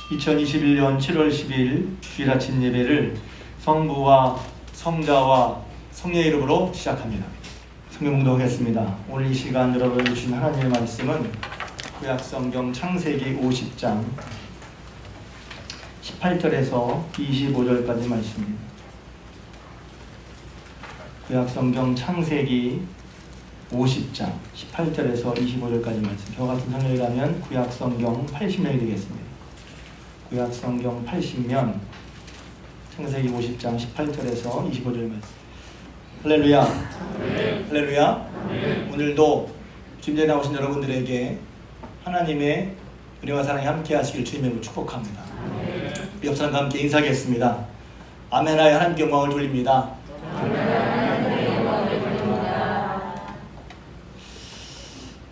2021년 7월 10일 주일 아침 예배를 성부와 성자와 성령의 이름으로 시작합니다. 성경 봉독하겠습니다. 오늘 이 시간 여러분이 주신 하나님의 말씀은 구약성경 창세기 50장 18절에서 25절까지 말씀입니다. 구약성경 창세기 50장 18절에서 25절까지 말씀. 저와 같은 성경에 가면 구약성경 80면이 되겠습니다. 구약성경 80면 창세기 50장 18절에서 25절 말씀. 할렐루야. 할렐루야. 오늘도 주님께 나오신 여러분들에게 하나님의 은혜와 사랑이 함께 하시길 주님의 축복합니다. 우리 옆 사람과 함께 인사하겠습니다. 아멘하여 하나님께 영광을 돌립니다.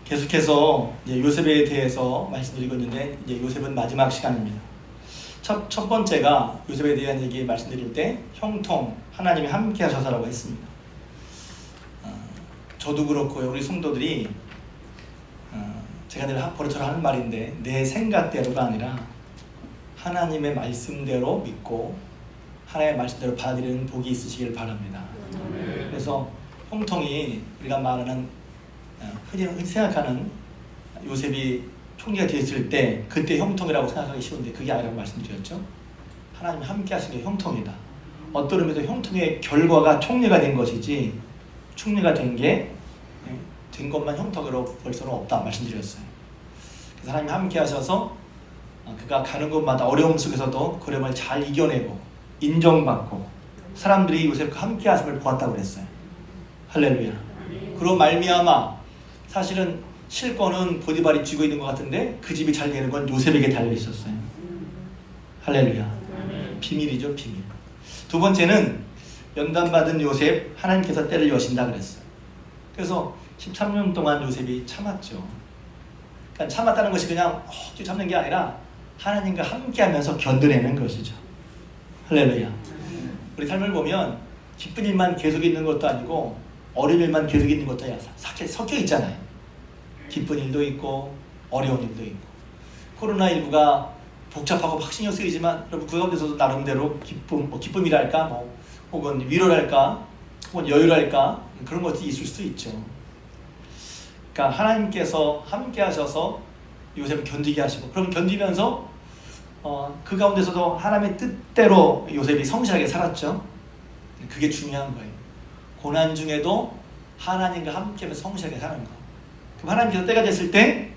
계속해서 요셉에 대해서 말씀드리고 있는데 이제 요셉은 마지막 시간입니다. 첫 번째가 요셉에 대한 얘기 말씀드릴 때 형통, 하나님이 함께 하셔서라고 했습니다. 저도 그렇고요. 우리 성도들이 제가 늘 버릇처럼 하는 말인데 내 생각대로가 아니라 하나님의 말씀대로 믿고 하나님의 말씀대로 받아들이는 복이 있으시길 바랍니다. 그래서 형통이 우리가 말하는 흔히 생각하는 요셉이 총리가 됐을 때 그때 형통이라고 생각하기 쉬운데 그게 아니라고 말씀드렸죠. 하나님이 함께 하신 게 형통이다. 어떤 의미에서 형통의 결과가 총리가 된 것이지 총리가 된 것만 형통으로 볼 수는 없다 말씀드렸어요. 그래서 하나님이 함께 하셔서 그가 가는 곳마다 어려움 속에서도 그 어려움을 잘 이겨내고 인정받고 사람들이 요셉과 함께 하심을 보았다고 그랬어요. 할렐루야. 그로 말미암아 사실은 실권은 보디발이 쥐고 있는 것 같은데 그 집이 잘 되는 건 요셉에게 달려 있었어요. 할렐루야. 비밀이죠, 비밀. 두 번째는 연단받은 요셉 하나님께서 때를 여신다 그랬어요. 그래서 13년 동안 요셉이 참았죠. 그러니까 참았다는 것이 그냥 참는 게 아니라 하나님과 함께하면서 견뎌내는 것이죠. 할렐루야. 우리 삶을 보면 기쁜 일만 계속 있는 것도 아니고 어려운 일만 계속 있는 것도 아니라 섞여 있잖아요. 기쁜 일도 있고 어려운 일도 있고 코로나19가 복잡하고 막 신경 쓰이지만 여러분 그 가운데서도 나름대로 기쁨이랄까 혹은 위로랄까 혹은 여유랄까 그런 것이 있을 수 있죠. 그러니까 하나님께서 함께 하셔서 요셉을 견디게 하시고 그럼 견디면서 그 가운데서도 하나님의 뜻대로 요셉이 성실하게 살았죠. 그게 중요한 거예요. 고난 중에도 하나님과 함께하면서 성실하게 사는 거. 그럼 하나님께서 때가 됐을 때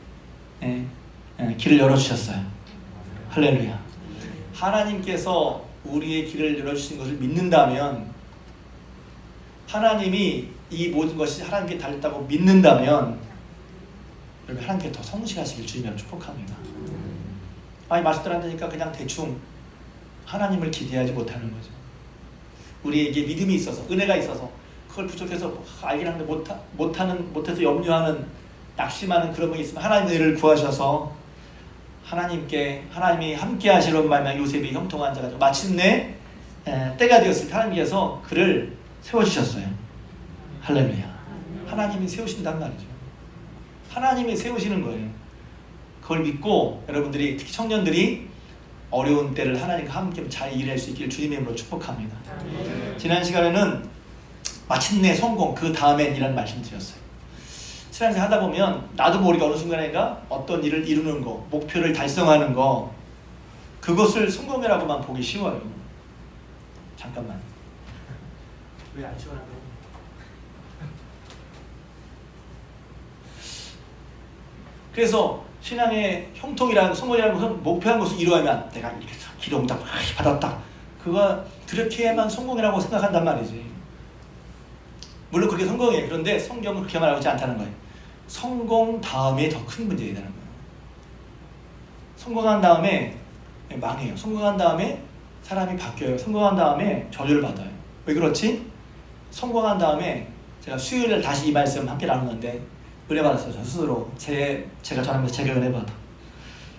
길을 열어주셨어요. 할렐루야. 하나님께서 우리의 길을 열어주신 것을 믿는다면 하나님이 이 모든 것이 하나님께 달렸다고 믿는다면 여러분 하나님께 더 성실하시길 주님을 축복합니다. 아니 말씀들 안 되니까 그냥 대충 하나님을 기대하지 못하는 거죠. 우리에게 믿음이 있어서 은혜가 있어서 그걸 부족해서 알긴 하는데 못해서 염려하는 낙심하는 그런 분이 있으면 하나님의 은혜를 구하셔서 하나님이 함께 하시는 말만 요셉이 형통한 자가 마침내 때가 되었을 때 하나님께서 그를 세워주셨어요. 할렐루야. 하나님이 세우신단 말이죠. 하나님이 세우시는 거예요. 그걸 믿고 여러분들이 특히 청년들이 어려운 때를 하나님과 함께 잘 일할 수 있기를 주님의 이름으로 축복합니다. 지난 시간에는 마침내 성공 그 다음엔이라는 말씀 드렸어요. 신앙생활 하다 보면 나도 모르게 어느 순간인가 어떤 일을 이루는 거 목표를 달성하는 거 그것을 성공이라고만 보기 쉬워요. 잠깐만 왜 안 시원하게 그래서 신앙의 형통이라는 성공이라는 것은 목표한 것을 이루어야만 내가 이렇게 기도응답 받았다 그렇게 해야만 성공이라고 생각한단 말이지. 물론 그렇게 성공이에요. 그런데 성경은 그렇게 말하고 있지 않다는 거예요. 성공 다음에 더 큰 문제가 있다는 거예요. 성공한 다음에 망해요. 성공한 다음에 사람이 바뀌어요. 성공한 다음에 저주를 받아요. 왜 그렇지? 성공한 다음에 제가 수요일에 다시 이 말씀 함께 나누는데 은혜 받았어요. 저 스스로 제가 전하면서 제가 은혜 받아.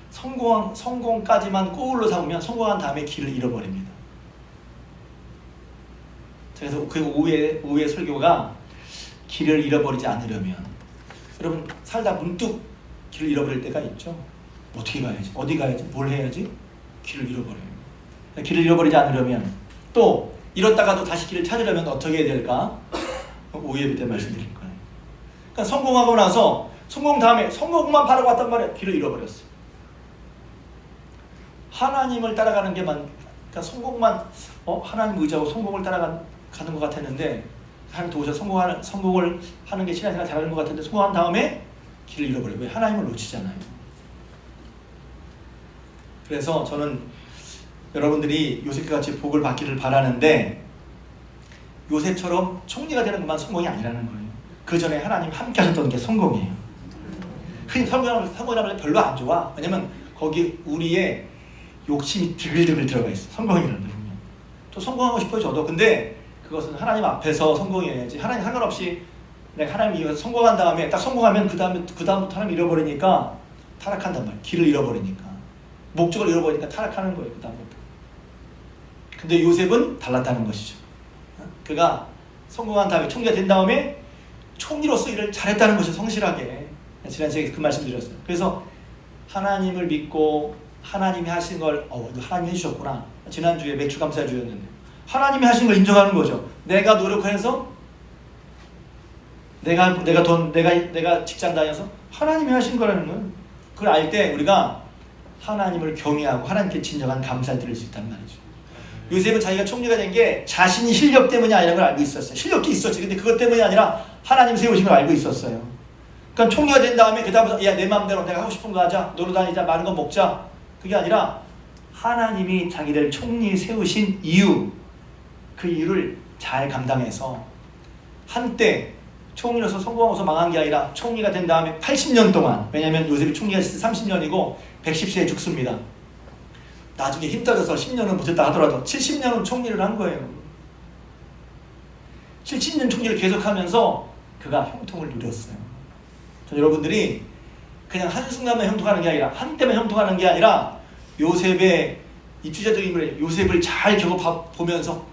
성공까지만 꼬울러 삼으면 성공한 다음에 길을 잃어버립니다. 그래서 그 오후의 설교가 길을 잃어버리지 않으려면 여러분 살다 문득 길을 잃어버릴 때가 있죠. 어떻게 가야지? 어디 가야지? 뭘 해야지? 길을 잃어버려요. 길을 잃어버리지 않으려면, 또 잃었다가도 다시 길을 찾으려면 어떻게 해야 될까? 5예배 때 말씀드릴 거예요. 그러니까 성공하고 나서 성공 다음에 성공만 바라고 왔단 말이에요. 길을 잃어버렸어. 하나님을 따라가는 게만, 그러니까 성공만 하나님 의지하고 성공을 따라가는 것 같았는데, 하나님 도우셔서 성공을 하는 게 신앙생활 잘하는 것 같은데, 성공한 다음에 길을 잃어버려요. 왜? 하나님을 놓치잖아요. 그래서 저는 여러분들이 요셉과 같이 복을 받기를 바라는데, 요셉처럼 총리가 되는 것만 성공이 아니라는 거예요. 그 전에 하나님 함께 하셨던 게 성공이에요. 흔히 성공이라는 별로 안 좋아. 왜냐면 거기 우리의 욕심이 드글드글 들어가 있어. 성공이라는 게 보면. 또 성공하고 싶어요, 저도. 근데 그것은 하나님 앞에서 성공해야지. 하나님 상관없이 내가 하나님 위해서 성공한 다음에, 딱 성공하면 그 다음부터 하나님 잃어버리니까 타락한단 말이에요. 길을 잃어버리니까. 목적을 잃어버리니까 타락하는 거예요, 그 다음부터. 근데 요셉은 달랐다는 것이죠. 그가 성공한 다음에, 총리가 된 다음에 총리로서 일을 잘했다는 것이 성실하게. 지난 시간에 그 말씀 드렸어요. 그래서 하나님을 믿고 하나님이 하신 걸 하나님이 해주셨구나. 지난주에 맥주감사주였는데 하나님이 하신 걸 인정하는 거죠. 내가 노력해서 내가 직장 다녀서 하나님이 하신 거라는 거예요. 그걸 알 때 우리가 하나님을 경외하고 하나님께 진정한 감사를 드릴 수 있단 말이죠. 요셉은 자기가 총리가 된 게 자신이 실력 때문이 아니라는 걸 알고 있었어요. 실력도 있었지. 근데 그것 때문이 아니라 하나님 세우신 걸 알고 있었어요. 그러니까 총리가 된 다음에 그 다음부터 야, 내 마음대로 내가 하고 싶은 거 하자. 놀러 다니자. 많은 거 먹자. 그게 아니라 하나님이 자기를 총리 세우신 이유, 그 이유를 잘 감당해서 한때 총리로서 성공하고서 망한 게 아니라 총리가 된 다음에 80년 동안, 왜냐하면 요셉이 총리가 30년이고 110세에 죽습니다. 나중에 힘 떨어져서 10년은 못했다 하더라도 70년은 총리를 한 거예요. 70년 총리를 계속하면서 그가 형통을 누렸어요. 여러분들이 그냥 한순간만 형통하는 게 아니라, 한때만 형통하는 게 아니라 요셉의 입주자들이 요셉을 잘 겪어보면서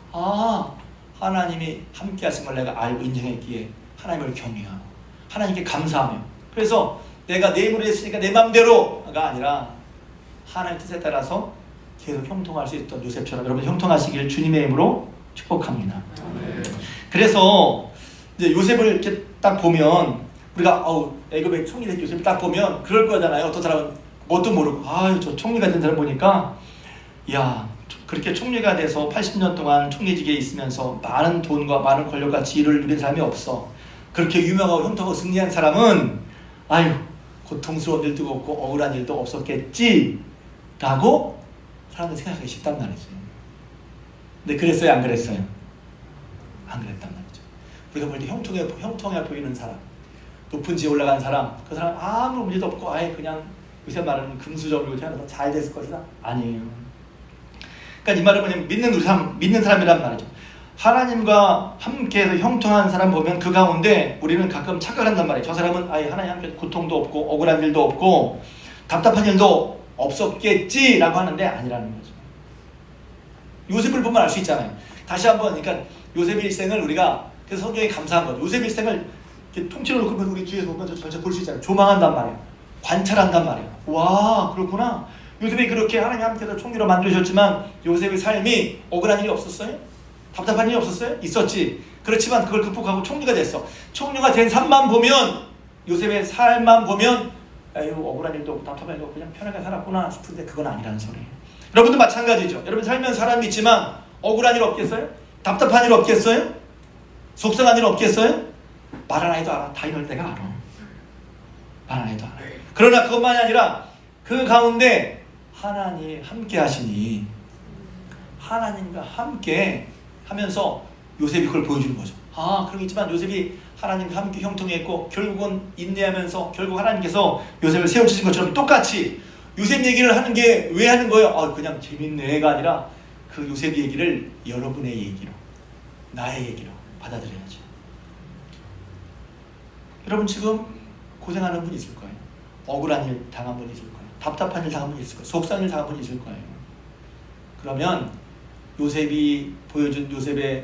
하나님이 함께 하신 걸 내가 알고 인정했기에 하나님을 경외하고 하나님께 감사하며, 그래서 내가 내 힘으로 했으니까 내 맘대로가 아니라 하나님의 뜻에 따라서 계속 형통할 수 있던 요셉처럼 여러분 형통하시길 주님의 이름으로 축복합니다. 그래서 이제 요셉을 이렇게 딱 보면 우리가 애굽의 총리 된 요셉을 딱 보면 그럴 거잖아요. 어떤 사람은 뭣도 모르고 저 총리가 된 사람 보니까 야, 그렇게 총리가 돼서 80년 동안 총리직에 있으면서 많은 돈과 많은 권력과 지위를 누린 사람이 없어. 그렇게 유명하고 형통하고 승리한 사람은 고통스러운 일도 없고 억울한 일도 없었겠지 라고 사람들이 생각하기 쉽단 말이죠. 근데 그랬어요, 안 그랬어요? 안 그랬단 말이죠. 우리가 볼 때 형통해 보이는 사람, 높은 지에 올라간 사람, 그 사람 아무 문제도 없고 그냥 요새 말하는 금수저물고 태어나서 잘 됐을 것이다? 아니에요. 그러니까 이 말은 뭐냐면 믿는 사람이란 말이죠. 하나님과 함께해서 형통한 사람 보면 그 가운데 우리는 가끔 착각한단 말이에요. 저 사람은 하나님 함께 고통도 없고 억울한 일도 없고 답답한 일도 없었겠지 라고 하는데 아니라는 거죠. 요셉을 보면 알 수 있잖아요. 다시 한번, 그러니까 요셉의 일생을 우리가, 그래서 성경이 감사한 거죠. 요셉의 일생을 이렇게 통째로 놓고 우리 뒤에서 보면 전체 볼 수 있잖아요. 조망한단 말이에요. 관찰한단 말이에요. 와, 그렇구나. 요셉이 그렇게 하나님 함께해서 총리로 만드셨지만 요셉의 삶이 억울한 일이 없었어요? 답답한 일이 없었어요? 있었지. 그렇지만 그걸 극복하고 총리가 됐어. 총리가 된 삶만 보면, 요셉의 삶만 보면 억울한 일도 없고 답답한 일도 없고 그냥 편하게 살았구나 싶은데 그건 아니라는 소리예요. 여러분도 마찬가지죠. 여러분 살면 사람이 있지만 억울한 일 없겠어요? 답답한 일 없겠어요? 속상한 일 없겠어요? 말 안 해도 알아. 다 이럴 때가 알아. 말 안 해도 알아. 그러나 그것만이 아니라 그 가운데 하나님 함께 하시니 하나님과 함께 하면서 요셉이 그걸 보여주는 거죠. 그런 게 있지만 요셉이 하나님과 함께 형통했고 결국은 인내하면서 결국 하나님께서 요셉을 세워주신 것처럼 똑같이 요셉 얘기를 하는 게 왜 하는 거예요? 그냥 재밌네가 아니라 그 요셉 얘기를 여러분의 얘기로, 나의 얘기로 받아들여야죠. 여러분 지금 고생하는 분 있을 거예요. 억울한 일 당한 분 있을 거예요. 답답한 일 당한 분 있을 거예요. 속상한 일 당한 분 있을 거예요. 그러면 요셉이 보여준 요셉이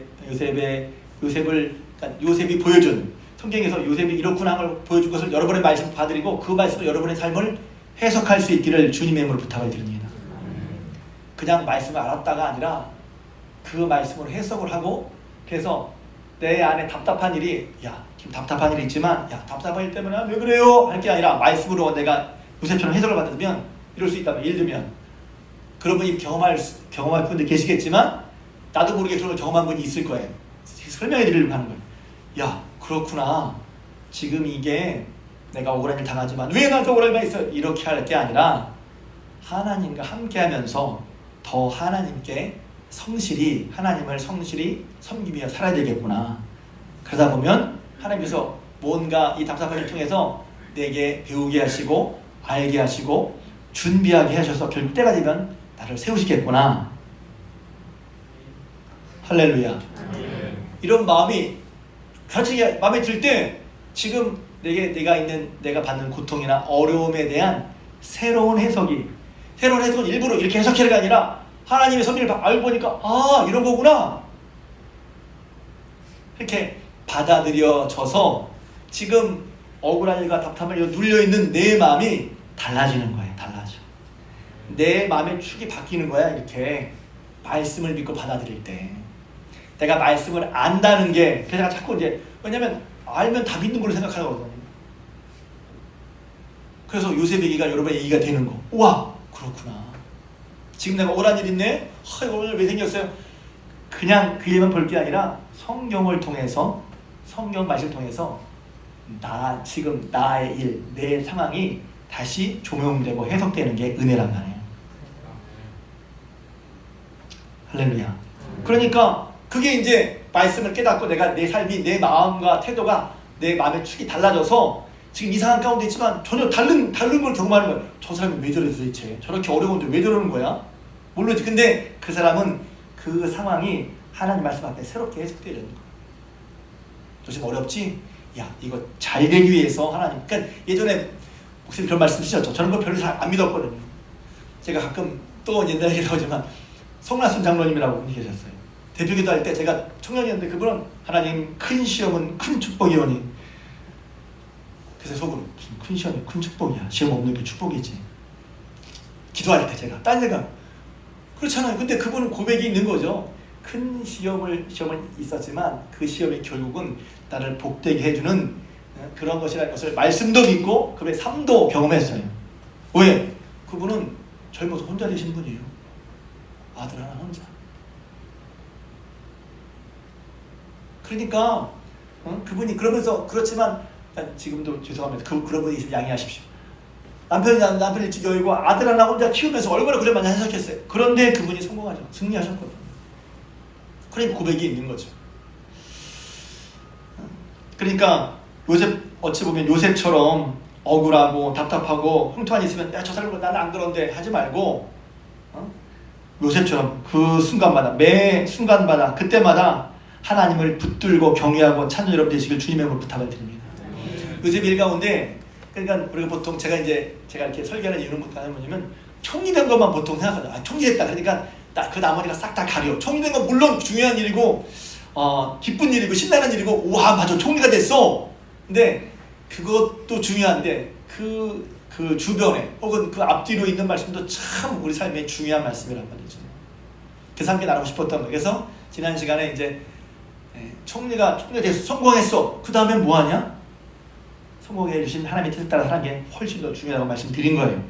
보여준, 성경에서 요셉이 이렇구나 함을 보여준 것을 여러분의 말씀 봐드리고 그 말씀으로 여러분의 삶을 해석할 수 있기를 주님의 이름으로 부탁을 드립니다. 그냥 말씀을 알았다가 아니라 그 말씀으로 해석을 하고, 그래서 내 안에 답답한 일이, 야 지금 답답한 일이 있지만 야 답답한 일 때문에 왜 그래요? 할 게 아니라 말씀으로 내가 요셉처럼 해석을 받으면 이럴 수 있다면, 예를 들면 그런 분이 경험할 분들 계시겠지만 나도 모르게 그런 걸 경험한 분이 있을 거예요. 설명해 드리려고 하는 거예요. 야 그렇구나, 지금 이게 내가 억울한 일 당하지만 왜 나한테 억울한 일만 있어, 이렇게 할 게 아니라 하나님과 함께 하면서 더 하나님께 성실히, 하나님을 성실히 섬기며 위해 살아야 되겠구나. 그러다 보면 하나님께서 뭔가 이 답답한 일을 통해서 내게 배우게 하시고 알게 하시고 준비하게 하셔서 결국 때가 되면 나를 세우시겠구나. 할렐루야. 이런 마음이 솔직히 마음에 들 때 지금 내가 받는 고통이나 어려움에 대한 새로운 해석은 일부러 이렇게 해석하는 게 아니라 하나님의 섭리를 알고 보니까 아 이런 거구나, 이렇게 받아들여져서 지금 억울한 일과 답답한 일로 눌려있는 내 마음이 달라지는 거예요. 달라져. 내 마음의 축이 바뀌는 거야. 이렇게 말씀을 믿고 받아들일 때 내가 말씀을 안다는 게, 그래서 자꾸 이제, 왜냐면 알면 다 믿는 걸로 생각하거든요. 그래서 요셉 얘기가 여러분의 얘기가 되는 거. 우와 그렇구나, 지금 내가 억울한 일 있네, 오늘 왜 생겼어요? 그냥 그 일만 볼 게 아니라 성경을 통해서, 성경 말씀을 통해서 지금 나의 일, 내 상황이 다시 조명되고 해석되는 게 은혜란 말이에요. 할렐루야. 그러니까 그게 이제 말씀을 깨닫고 내가 내 삶이, 내 마음과 태도가, 내 마음의 축이 달라져서 지금 이 상황 가운데 있지만 전혀 다른 걸 경험하는 거야. 저 사람이 왜 저래 도대체? 저렇게 어려운데 왜 저러는 거야? 모르지. 근데 그 사람은 그 상황이 하나님 말씀 앞에 새롭게 해석되는 거야. 너 지금 어렵지? 야 이거 잘 되기 위해서 하나님, 그러니까 예전에 목사님 그런 말씀 쓰셨죠. 저는 거 별로 잘 안 믿었거든요. 제가 가끔 또 옛날 얘기를 하지만 성라순 장로님이라고 분이 계셨어요. 대표기도 할 때 제가 청년이었는데 그분은 하나님 큰 시험은 큰 축복이오니, 그래서 속으로 무슨 큰 시험이 큰 축복이야, 시험 없는 게 축복이지. 기도할 때 제가 딴 생각, 그렇잖아요. 근데 그분은 고백이 있는 거죠. 큰 시험은 있었지만 그 시험이 결국은 나를 복되게 해주는 그런 것이라는 것을 말씀도 믿고 그의 삶도 경험했어요. 왜? 그분은 젊어서 혼자 되신 분이에요. 아들 하나 혼자. 그러니까 그분이 그러면서, 그렇지만 지금도 죄송합니다. 그런 분이 있으면 양해하십시오. 남편이 일찍 여의고 아들 하나 혼자 키우면서 얼마나 그래 많이 해석했어요. 그런데 그분이 성공하죠. 승리하셨거든요. 그러니까 고백이 있는 거죠. 그러니까 요셉, 어찌 보면 요셉처럼 억울하고 답답하고 형통한 있으면 야 저 사람 나는 안 그런데 하지 말고, 요셉처럼 그 순간마다, 매 순간마다, 그때마다 하나님을 붙들고 경외하고 찾는 여러분 되시길 주님의 이름으로 부탁을 드립니다. 요셉 일 가운데, 그러니까 우리가 보통 제가 이렇게 설교하는 이유는 뭐냐면 총리된 것만 보통 생각하죠. 총리됐다 그러니까 그 나머지가 싹 다 가려. 총리된 건 물론 중요한 일이고 기쁜 일이고 신나는 일이고, 와 맞아 총리가 됐어. 근데 그것도 중요한데 그 주변에 혹은 그 앞뒤로 있는 말씀도 참 우리 삶에 중요한 말씀이란 말이죠. 그래서 함께 나누고 싶었던 거예요. 그래서 지난 시간에 이제 총리가 돼서 성공했어. 그 다음에 뭐 하냐? 성공해 주신 하나님의 뜻에 따라 사는 게 훨씬 더 중요하다고 말씀드린 거예요.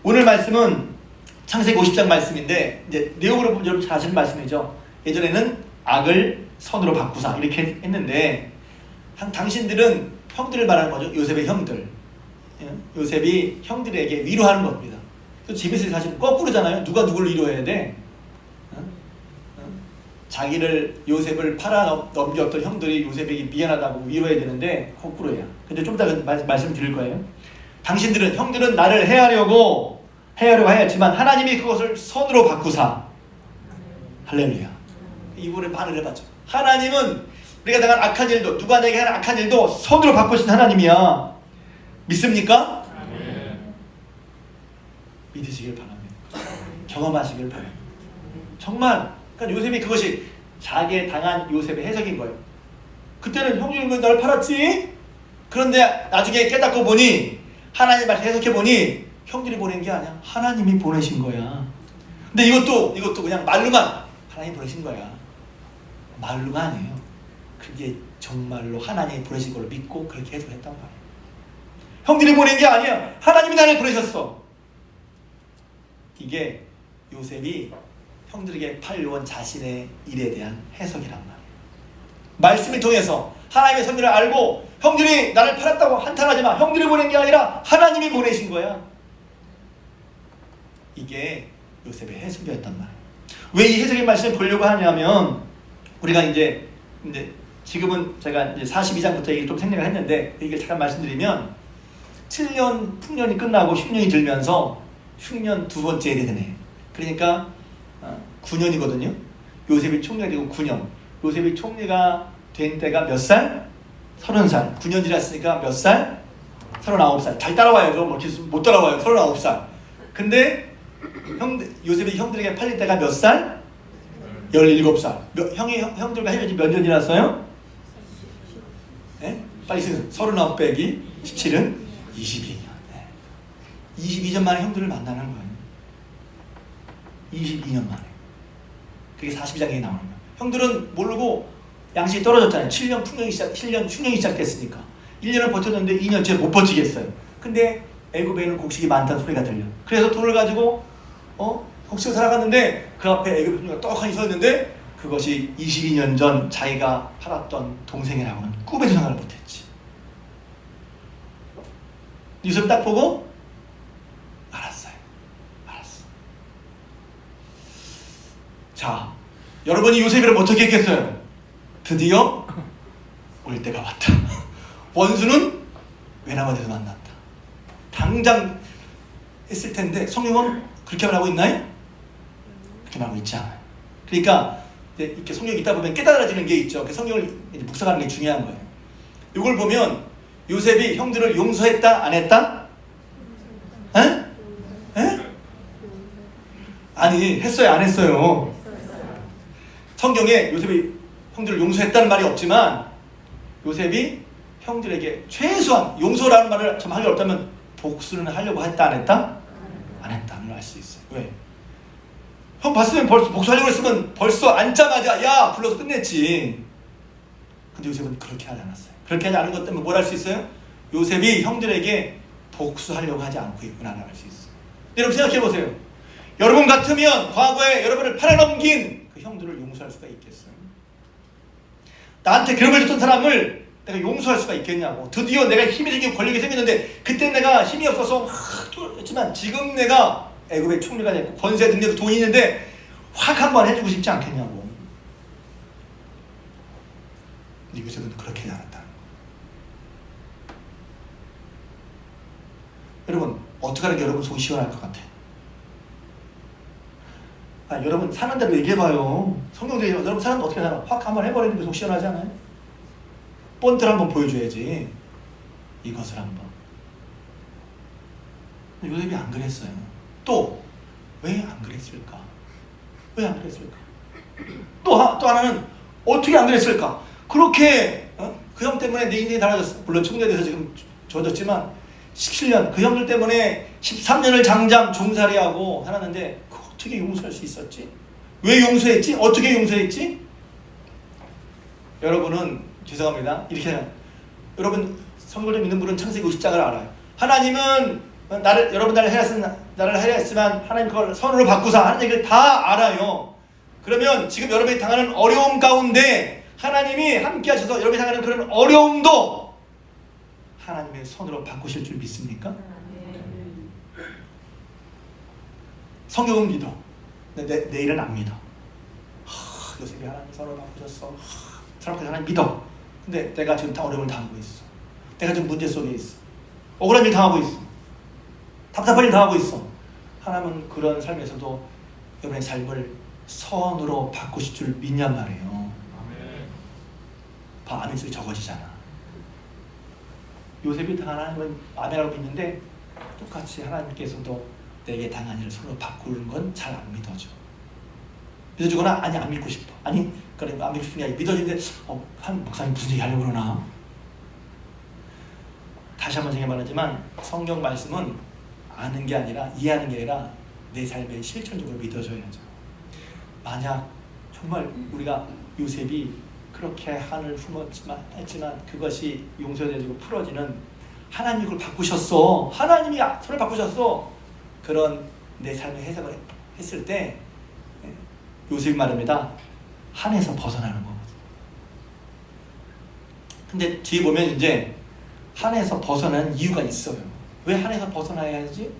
오늘 말씀은 창세기 50장 말씀인데, 이제 내용으로 보면 여러분 잘 아시는 말씀이죠. 예전에는 악을 선으로 바꾸사 이렇게 했는데, 당신들은 형들을 말하는 거죠. 요셉의 형들. 요셉이 형들에게 위로하는 겁니다. 집에서 사실 거꾸로잖아요. 누가 누구를 위로해야 돼? 요셉을 팔아 넘겼던 형들이 요셉에게 미안하다고 위로해야 되는데 거꾸로야. 근데 좀 이따 말씀 드릴 거예요. 형들은 나를 해하려고 하였지만 하나님이 그것을 선으로 바꾸사. 할렐루야. 이번에 반을 해봤죠. 하나님은 우리가 당한 악한 일도, 누가 내게 하는 악한 일도 선으로 바꾸신 하나님이야. 믿습니까? 믿으시길 바랍니다. 경험하시길 바랍니다. 정말. 그러니까 요셉이 그것이 자기의 당한 요셉의 해석인 거예요. 그때는 형님이 왜 날 팔았지? 그런데 나중에 깨닫고 보니, 하나님 말씀 해석해 보니 형들이 보낸 게 아니야. 하나님이 보내신 거야. 근데 이것도 그냥 말로만 하나님 보내신 거야. 말로가 아니에요. 그게 정말로 하나님이 보내신 걸로 믿고 그렇게 해서 했단 말이에요. 형들이 보낸 게 아니야. 하나님이 나를 보내셨어. 이게 요셉이 형들에게 팔려온 자신의 일에 대한 해석이란 말이에요. 말씀을 통해서 하나님의 섭리를 알고 형들이 나를 팔았다고 한탄하지 마. 형들이 보낸 게 아니라 하나님이 보내신 거야. 이게 요셉의 해석이었단 말이에요. 왜 이 해석의 말씀을 보려고 하냐면 우리가 이제 지금은 제가 이제 42장부터 얘기 좀 생략을 했는데 이걸 잠깐 말씀드리면 7년 풍년이 끝나고 흉년이 들면서 흉년 두 번째 되네. 그러니까 9년이거든요. 요셉이 총리가 되고 9년. 요셉이 총리가 된 때가 몇 살? 30살. 9년 지났으니까 몇 살? 39살. 잘 따라와야죠. 못 따라와요. 39살. 근데 요셉이 형들에게 팔릴 때가 몇 살? 17살. 형들과 헤어진 몇 년 지났어요? 네? 빨리 쓰세요. 39 빼기 17은 22년. 네. 22년 만에 형들을 만나는 거예요. 22년 만에. 그게 42장에 나오는 거예요. 형들은 모르고 양식이 떨어졌잖아요. 7년 흉년이 시작됐으니까. 1년을 버텼는데 2년째 못 버티겠어요. 근데 애굽에는 곡식이 많다는 소리가 들려. 그래서 돈을 가지고 곡식을 살아갔는데 그 앞에 애굽 형제가 떡하니 서 있는데 그것이 22년 전 자기가 팔았던 동생이라고는 꿈에도 생각을 못했지. 요셉 딱 보고 알았어. 자, 여러분이 요셉이라면 어떻게 했겠어요? 드디어 올 때가 왔다. 원수는 외나무에서 만났다. 당장 했을 텐데 성경은 그렇게 말하고 있나요? 그렇게 말하고 있지 않아요. 그러니까 이렇게 성경이 있다 보면 깨달아지는 게 있죠. 그 성경을 묵상하는 게 중요한 거예요. 이걸 보면 요셉이 형들을 용서했다 안 했다? 에? 아니 했어요 안 했어요? 성경에 요셉이 형들을 용서했다는 말이 없지만 요셉이 형들에게 최소한 용서라는 말을 좀 하기 어렵다면 복수는 하려고 했다 안 했다? 안 했다는 걸 알 수 있어요. 왜? 형 봤으면 벌써 복수하려고 했으면 벌써 앉자마자 야 불러서 끝냈지. 근데 요셉은 그렇게 하지 않았어요. 그렇게 하지 않은 것 때문에 뭘 할 수 있어요? 요셉이 형들에게 복수하려고 하지 않고 있구나를 알 수 있어요. 여러분 생각해 보세요. 여러분 같으면 과거에 여러분을 팔아넘긴 그 형들을 용서할 수가 있겠어요? 나한테 괴롭을 줬던 사람을 내가 용서할 수가 있겠냐고. 드디어 내가 힘이 생기고 권력이 생겼는데 그때 내가 힘이 없어서 했지만 지금 내가 애굽의 총리가 됐고 권세 능력 돈이 있는데 확 한번 해주고 싶지 않겠냐고. 요셉은 그렇게 하지 않았다는 거예요. 여러분 어떻게 하는 게 여러분 속이 시원할 것 같아요? 여러분 사는 대로 얘기해봐요. 성경도 여러분 사는 거 어떻게 살아? 확 한번 해버리는 게 속 시원하지 않아요? 본트를 한번 보여줘야지. 이것을 한번. 요셉이 안 그랬어요. 또 왜 안 그랬을까? 왜 안 그랬을까? 또 하나는 어떻게 안 그랬을까? 그렇게 그 형 때문에 내 인생이 달라졌어. 물론 총리가 돼서 지금 좋아졌지만 17년 그 형들 때문에 13년을 장장 종살이하고 살았는데 어떻게 용서할 수 있었지? 왜 용서했지? 어떻게 용서했지? 여러분은 죄송합니다. 이렇게 하면 여러분 성경 좀 있는 분은 창세기 50장을 알아요. 하나님은 여러분 나를 하려 했지만 하나님 그걸 선으로 바꾸사 하는 얘기를 다 알아요. 그러면 지금 여러분이 당하는 어려움 가운데 하나님이 함께 하셔서 여러분이 당하는 그런 어려움도 하나님의 선으로 바꾸실 줄 믿습니까? 성경은 믿어. 근데 내 일은 안 믿어. 요셉이 하나님 선으로 바꾸셨어. 사람까지 하나님 믿어. 근데 내가 지금 다 어려움을 당하고 있어. 내가 지금 문제 속에 있어. 억울한 일 당하고 있어. 답답한 일 당하고 있어. 하나님은 그런 삶에서도 여러분의 삶을 선으로 바꾸실 줄 믿냔 말이에요. 아멘 소리 적어지잖아. 요셉이 당한 하나님은 아멘이라고 믿는데 똑같이 하나님께서도 내게 당한 일을 선으로 바꾸는 건 잘 안 믿어져. 믿어주거나 아니 안 믿고 싶어. 아니 그래 안 믿고 싶은 게 아니라 믿어지는데 한 목사님 무슨 얘기 하려고 그러나. 다시 한번 생각해 말하지만 성경 말씀은 아는 게 아니라 이해하는 게 아니라 내 삶에 실천적으로 믿어줘야죠. 만약 정말 우리가 요셉이 그렇게 한을 했지만 그것이 용서되고 풀어지는 하나님이 그걸 바꾸셨어. 하나님이 손을 바꾸셨어. 그런 내 삶의 해석을 했을 때 요셉이 말합니다. 한에서 벗어나는 거거든요. 근데 뒤에 보면 이제 한에서 벗어나는 이유가 있어요. 왜 한에서 벗어나야 하지?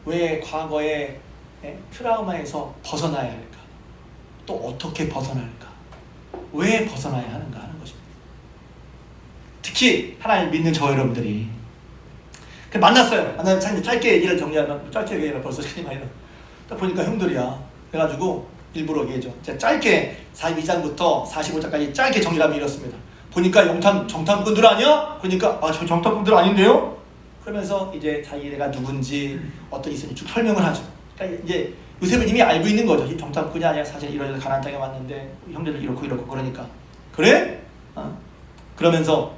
왜 과거의 트라우마에서 벗어나야 할까? 또 어떻게 벗어날까? 왜 벗어나야 하는가 하는 것입니다. 특히 하나님 믿는 저 여러분들이 만났어요. 만나면 짧게 얘기를 정리하면 짧게 얘기하면 벌써 시간이 많이 딱 보니까 형들이야. 그래가지고 일부러 얘기해줘. 짧게 42장부터 45장까지 짧게 정리하면 이렇습니다. 보니까 정탐꾼들 아니야? 그러니까 저 정탐꾼들 아닌데요? 그러면서 이제 자기가 누군지 어떤 있으니 쭉 설명을 하죠. 그러니까 이제 요셉은 이미 알고 있는 거죠. 이 정탐꾼이 아니야. 사실 이런 가나안 땅에 왔는데 형제들 이렇고 그러니까 그래? 그러면서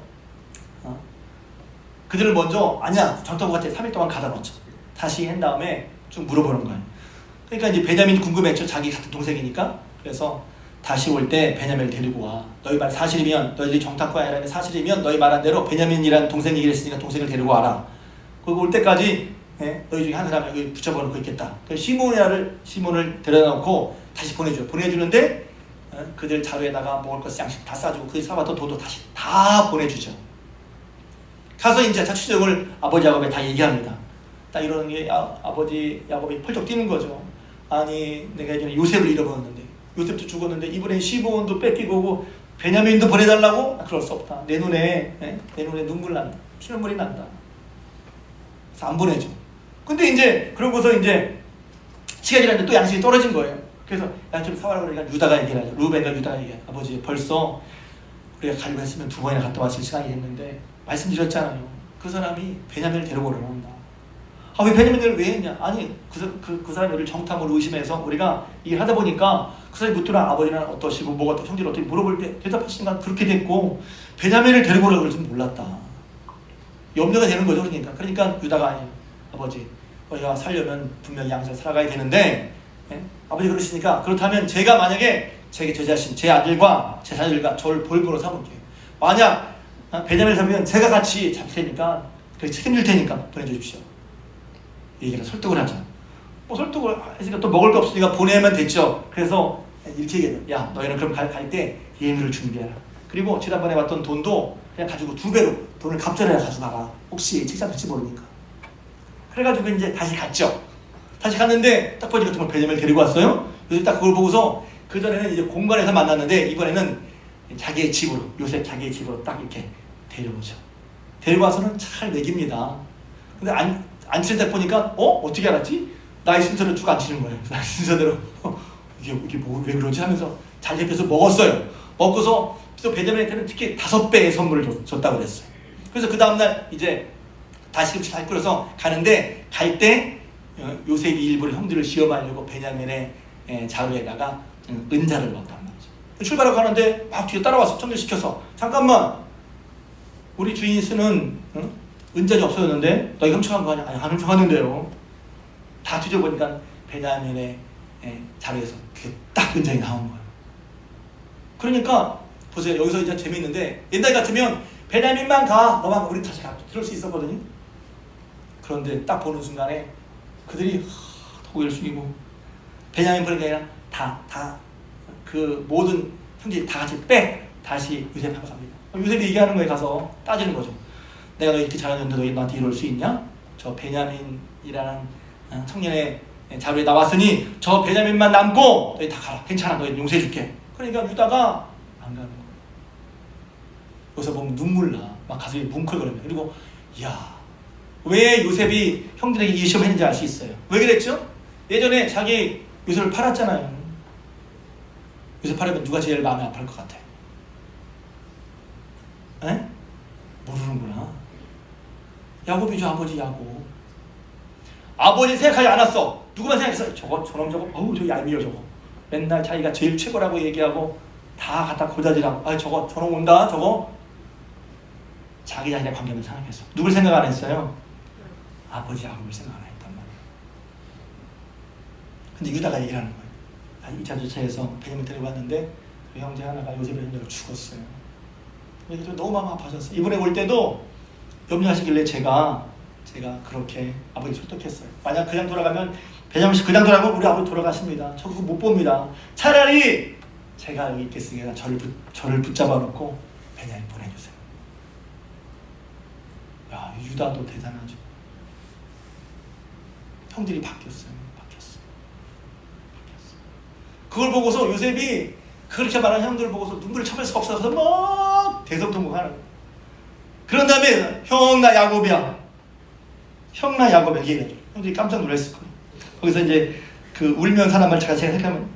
그들을 먼저 아니야 정탐꾼 같아 3일 동안 가다 놓죠. 다시 한 다음에 쭉 물어보는 거예요. 그러니까 이제 베냐민 궁금했죠. 자기 같은 동생이니까. 그래서 다시 올 때 베냐민을 데리고 와. 너희 말 사실이면 너희들이 정탐꾼이라는 사실이면 너희 말한 대로 베냐민이라는 동생 얘기를 했으니까 동생을 데리고 와라. 그리고 올 때까지 너희 중에 한 사람을 여기 붙여버리고 있겠다. 시몬을 데려다 놓고 다시 보내줘. 보내주는데 그들 자루에다가 먹을 것 양식 다 싸주고 그 사봤던 돈도 다시 다 보내주죠. 가서 이제 자취적을 아버지 야곱에 다 얘기합니다. 딱 이러는 게 아버지 야곱이 펄쩍 뛰는 거죠. 아니 내가 예전에 요셉을 잃어버렸는데 요셉도 죽었는데 이번에 시몬도 뺏기고 베냐민도 보내달라고? 그럴 수 없다. 내 눈에 눈물 난다. 피눈물이 난다. 그래서 안 보내죠. 근데 이제 그러고서 이제 시간이 지났는데 또 양식이 떨어진 거예요. 그래서 좀 사와라 그러니까 유다가 얘기를 하죠. 루벤과 유다가 얘기해요. 아버지 벌써 우리가 가려고 했으면 2번이나 갔다 왔을 시간이 됐는데 말씀드렸잖아요. 그 사람이 베냐민을 데려오려고 한다. 왜 베냐민을 왜 했냐? 아니 그 사람이 우리를 정탐으로 의심해서 우리가 일을 하다 보니까 그 사람이 묻더라. 아버지는 어떠시고 뭐가 어떠 형제를 어떻게 물어볼 때 대답하시니까 그렇게 됐고 베냐민을 데리고 오라고 그럴 줄 몰랐다. 염려가 되는 거죠. 그러니까 유다가 아니에요. 아버지 우리가 살려면 분명히 양잘 살아가야 되는데 아버지 그러시니까 그렇다면 제가 만약에 제 자신, 제 아들과 제 자녀들과 저를 볼모로 삼을게요. 만약 베냐민을 잡으면 제가 같이 잡힐 테니까 책임질 테니까 보내주십시오. 얘기를 설득을 하죠. 설득을 했으니까 또 먹을 거 없으니까 보내면 됐죠. 그래서 이렇게 얘기해요. 야 너희는 그럼 갈 때 예물을 준비해라. 그리고 지난번에 왔던 돈도 그냥 가지고 2배로 돈을 갑절해야 가져가라. 혹시 책잡을지 모르니까. 그래가지고 이제 다시 갔죠. 다시 갔는데 딱 보니까 정말 베냐민을 데리고 왔어요. 그래서 딱 그걸 보고서 그 전에는 이제 공간에서 만났는데 이번에는 자기의 집으로 요셉 자기의 집으로 딱 이렇게 데려오죠. 데리고 와서는 잘 먹입니다. 근데 앉힐 때 보니까 어떻게 알았지? 나의 순서를 쭉 앉히는 거예요. 나의 순서대로 이게 왜 그러지 하면서 잘 옆에서 먹었어요. 먹고서 또 베냐민한테는 특히 5배의 선물을 줬다고 그랬어요. 그래서 그 다음날 이제 다시 음식 잘 끓여서 가는데 갈 때 요셉이 일부러 형들을 시험하려고 베냐민의 자루에다가 은자를 넣었단 말이죠. 출발하고 가는데 막 뒤에 따라와서 정리시켜서 잠깐만 우리 주인이 쓰는 은자가 없어졌는데 너희 훔쳐간 거 아니야? 아니 안 훔쳐갔는데요. 다 뒤져보니까 베냐민의 자루에서 그게 딱 은장이 나온 거예요. 그러니까 보세요. 여기서 이제 재미있는데 옛날 같으면 베냐민만 가 너만 우리 다시 가 그럴 수 있었거든요. 그런데 딱 보는 순간에 그들이 고개를 숙이고 베냐민 보는 게 아니라 다 그 모든 형제들이 다 같이 다시 요셉 앞에 갑니다. 요셉이 얘기하는 거에 가서 따지는 거죠. 내가 너 이렇게 잘하는데 너 너한테 이럴 수 있냐? 저 베냐민이라는 청년의 자루에 나왔으니 저 베냐민만 남고 너희 다 가라. 괜찮아. 너희 용서해줄게. 그러니까 유다가 안 가는 거예요. 여기서 보면 눈물 나. 막 가슴이 뭉클거립니다. 그리고 왜 요셉이 형들에게 이 시험을 했는지 알 수 있어요. 왜 그랬죠? 예전에 자기 요셉을 팔았잖아요. 요셉 팔으면 누가 제일 마음이 아플 것 같아요? 모르는구나. 야곱이죠. 아버지 야곱. 아버지 생각하지 않았어. 누구만 생각했어? 저놈 저거 저 얄미워 저거. 맨날 자기가 제일 최고라고 얘기하고 다 갖다 고자질하고 저놈 온다 저거. 자기 자신의 관계만 생각했어. 누굴 생각 안 했어요? 아버지 야곱을 생각 안 했단 말이에요. 근데 유다가 얘기를 하는 거예요. 2차 주차에서 베냐민 데리고 왔는데 그 형제 하나가 요셉의 형제로 죽었어요. 그래서 너무 마음 아파졌어요. 이번에 올 때도 염려하시길래 제가 그렇게 아버지 설득했어요. 만약 그냥 돌아가면 베냐민 씨 그냥 돌아가면 우리 아버지 돌아가십니다. 저 그거 못 봅니다. 차라리 제가 여기 있겠으니까 저를 붙잡아 놓고 베냐민 보내주세요. 야, 유다도 대단하죠. 형들이 바뀌었어요. 그걸 보고서 요셉이 그렇게 말한 형들을 보고서 눈물을 참을 수가 없어서 막 대성통곡하는 거예요. 그런 다음에 형 나 야곱이야. 형 나 야곱이야. 얘기해줘. 형들이 깜짝 놀랐을 거예요. 거기서 이제 그 울면서 하는 말 제가 생각하면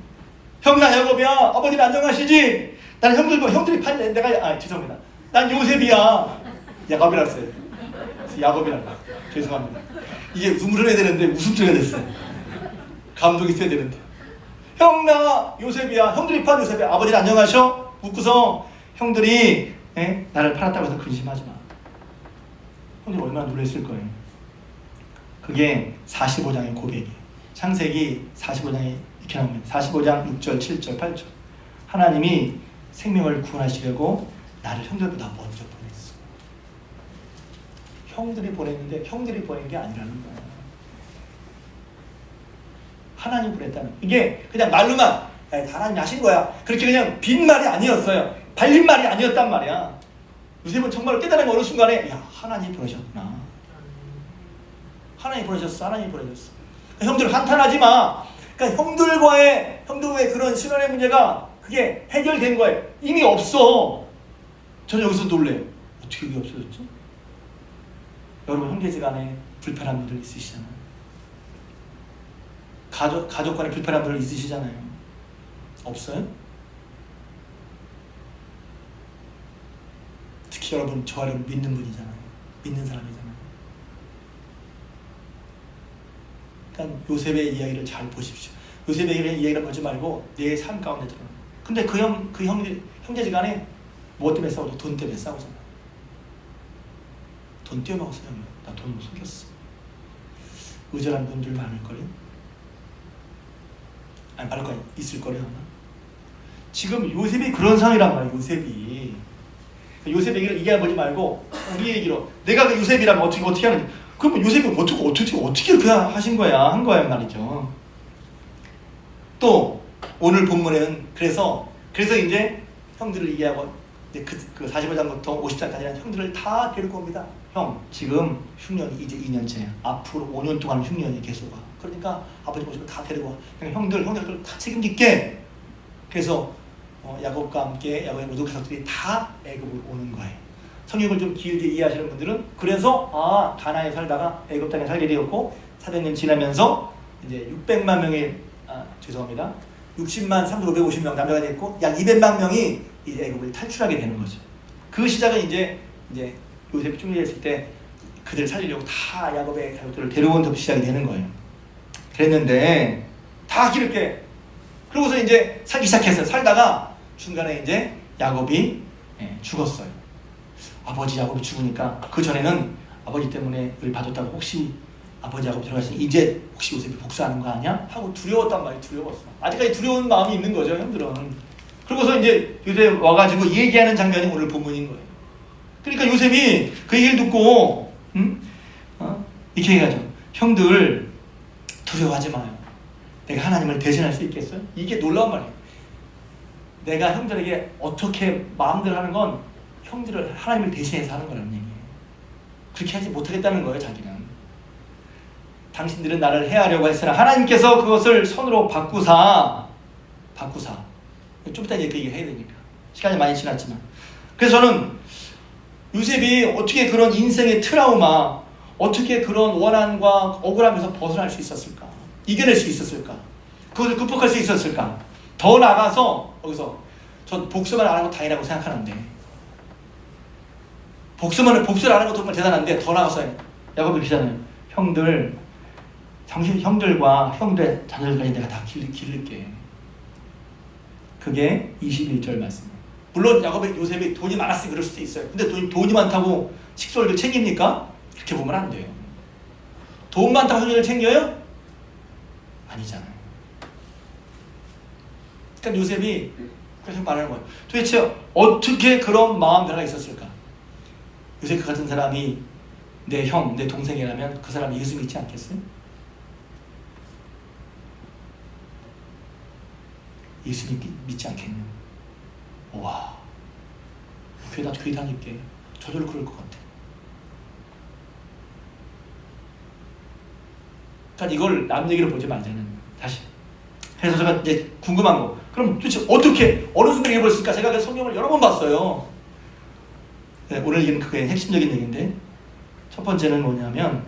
형 나 야곱이야. 아버지는 안녕하시지? 난 형들이 판대 내가 죄송합니다. 난 요셉이야. 야곱이라고 써요. 야곱이라고. 죄송합니다. 이게 눈물을 해야 되는데 웃음소리가 됐어요. 감동이 있어야 되는데. 형 나 요셉이야. 형들이 판 요셉이야. 아버지는 안녕하셔? 웃고서 형들이 나를 팔았다고 해서 근심하지 마. 형들이 얼마나 놀랐을 거예요. 그게 45장의 고백이에요. 창세기 45장에 이렇게 나옵니다. 45장 6절 7절 8절 하나님이 생명을 구원하시려고 나를 형들보다 먼저 보냈어. 형들이 보냈는데 형들이 보낸 게 아니라는 거예요. 하나님 보냈다는 이게 그냥 말로만 하나님이 하신 거야. 그렇게 그냥 빈말이 아니었어요. 발린 말이 아니었단 말이야. 요셉은 정말 깨달은 어느 순간에 야 하나님 보내셨구나. 하나님 보내셨어. 하나님 보내셨어. 형들 한탄하지 마. 그러니까 형들과의 그런 신혼의 문제가 그게 해결된 거예요. 이미 없어. 저는 여기서 놀래요. 어떻게 이게 없어졌죠? 여러분 형제지간에 불편한 분들 있으시잖아요. 가족 간에 불편한 분들 있으시잖아요. 없어요? 특히 여러분 저를 믿는 분이잖아요. 믿는 사람이잖아요. 그러니까 요셉의 이야기를 잘 보십시오. 요셉의 이야기를 보지 말고 내 삶 가운데 들어요. 근데 그 형제지간에 뭐 때문에 싸우죠? 돈 때문에 싸우잖아요. 돈 떼어먹었어요. 나 돈 못 속였어. 의절한 분들 많을걸요? 아니 많을 거야. 있을 거래요 아마. 지금 요셉이 그런 상황이란 말이에요. 요셉 얘기를 얘기해 보지 말고 우리 얘기로 내가 그 요셉이라면 어떻게 하는지. 그럼 요셉이 어떻게 그냥 하신 거야 한 거야 말이죠. 또 오늘 본문에는 그래서 이제 형들을 얘기하고 이제 그 45장부터 50장까지는 형들을 다 데리고 옵니다. 형 지금 흉년이 이제 2년째 앞으로 5년 동안 흉년이 계속 와. 그러니까 아버지 모시고 다 데리고 와. 그러니까 형들 다 책임질게. 그래서 야곱과 함께 야곱의 모든 가족들이 다 애굽으로 오는 거예요. 성경을 좀 길게 이해하시는 분들은 그래서 가나안에 살다가 애굽 땅에 살게 되었고 400년 지나면서 이제 600만 명의 60만 3,550명 남자가 됐고 약 200만 명이 이제 애굽을 탈출하게 되는 거죠. 그 시작은 이제 요셉이 중리했을 때 그들을 살리려고 다 야곱의 가족들을 데려온 시작이 되는 거예요. 그랬는데 다 이렇게 그러고서 이제 살기 시작했어요. 살다가 중간에 이제 야곱이 죽었어요. 아버지 야곱이 죽으니까 그 전에는 아버지 때문에 우리 봐줬다고 혹시 아버지 야곱 들어가시니 이제 혹시 요셉이 복수하는 거 아니야? 하고 두려웠단 말이에요. 두려웠어. 아직까지 두려운 마음이 있는 거죠, 형들은. 그러고서 이제 요셉 와가지고 얘기하는 장면이 오늘 본문인 거예요. 그러니까 요셉이 그 얘기를 듣고 이렇게 얘기하죠. 형들 두려워하지 마요. 내가 하나님을 대신할 수 있겠어요? 이게 놀라운 말이에요. 내가 형들에게 어떻게 마음대로 하는 건 형들을 하나님을 대신해서 하는 거라는 얘기예요. 그렇게 하지 못하겠다는 거예요, 자기는. 당신들은 나를 해하려고 했으나 하나님께서 그것을 선으로 바꾸사. 좀 이따 이제 그 얘기 해야 되니까. 시간이 많이 지났지만. 그래서 저는 요셉이 어떻게 그런 인생의 트라우마, 어떻게 그런 원한과 억울함에서 벗어날 수 있었을까? 이겨낼 수 있었을까? 그것을 극복할 수 있었을까? 더 나아가서 여기서 전 복수만 안 하고 다행이라고 생각하는데 복수를 안 하는 것도 정말 대단한데 더 나아가서 야곱이 그러잖아요. 형들과 형들 자녀들까지 내가 다 기를게. 그게 21절 말씀이에요. 물론 요셉이 돈이 많았으니 그럴 수도 있어요. 근데 돈이 많다고 식솔들 챙깁니까? 그렇게 보면 안 돼요. 돈 많다고 형제를 챙겨요? 아니잖아요. 그러니까 요셉이 그렇게 말하는 거예요. 도대체 어떻게 그런 마음대로가 있었을까? 요셉 같은 사람이 내 형, 내 동생이라면 그 사람이 예수 믿지 않겠어요? 예수 믿지 않겠냐? 와, 교회 다닐게. 저절로 그럴 것 같아. 그러니까 이걸 남 얘기로 보지 말자는 다시. 그래서 제가 이제 궁금한 거. 그럼 도대체 어떻게 어느 순간에 해버렸을까? 제가 그 성경을 여러 번 봤어요. 네, 오늘 얘기는 그게 핵심적인 얘기인데 첫 번째는 뭐냐면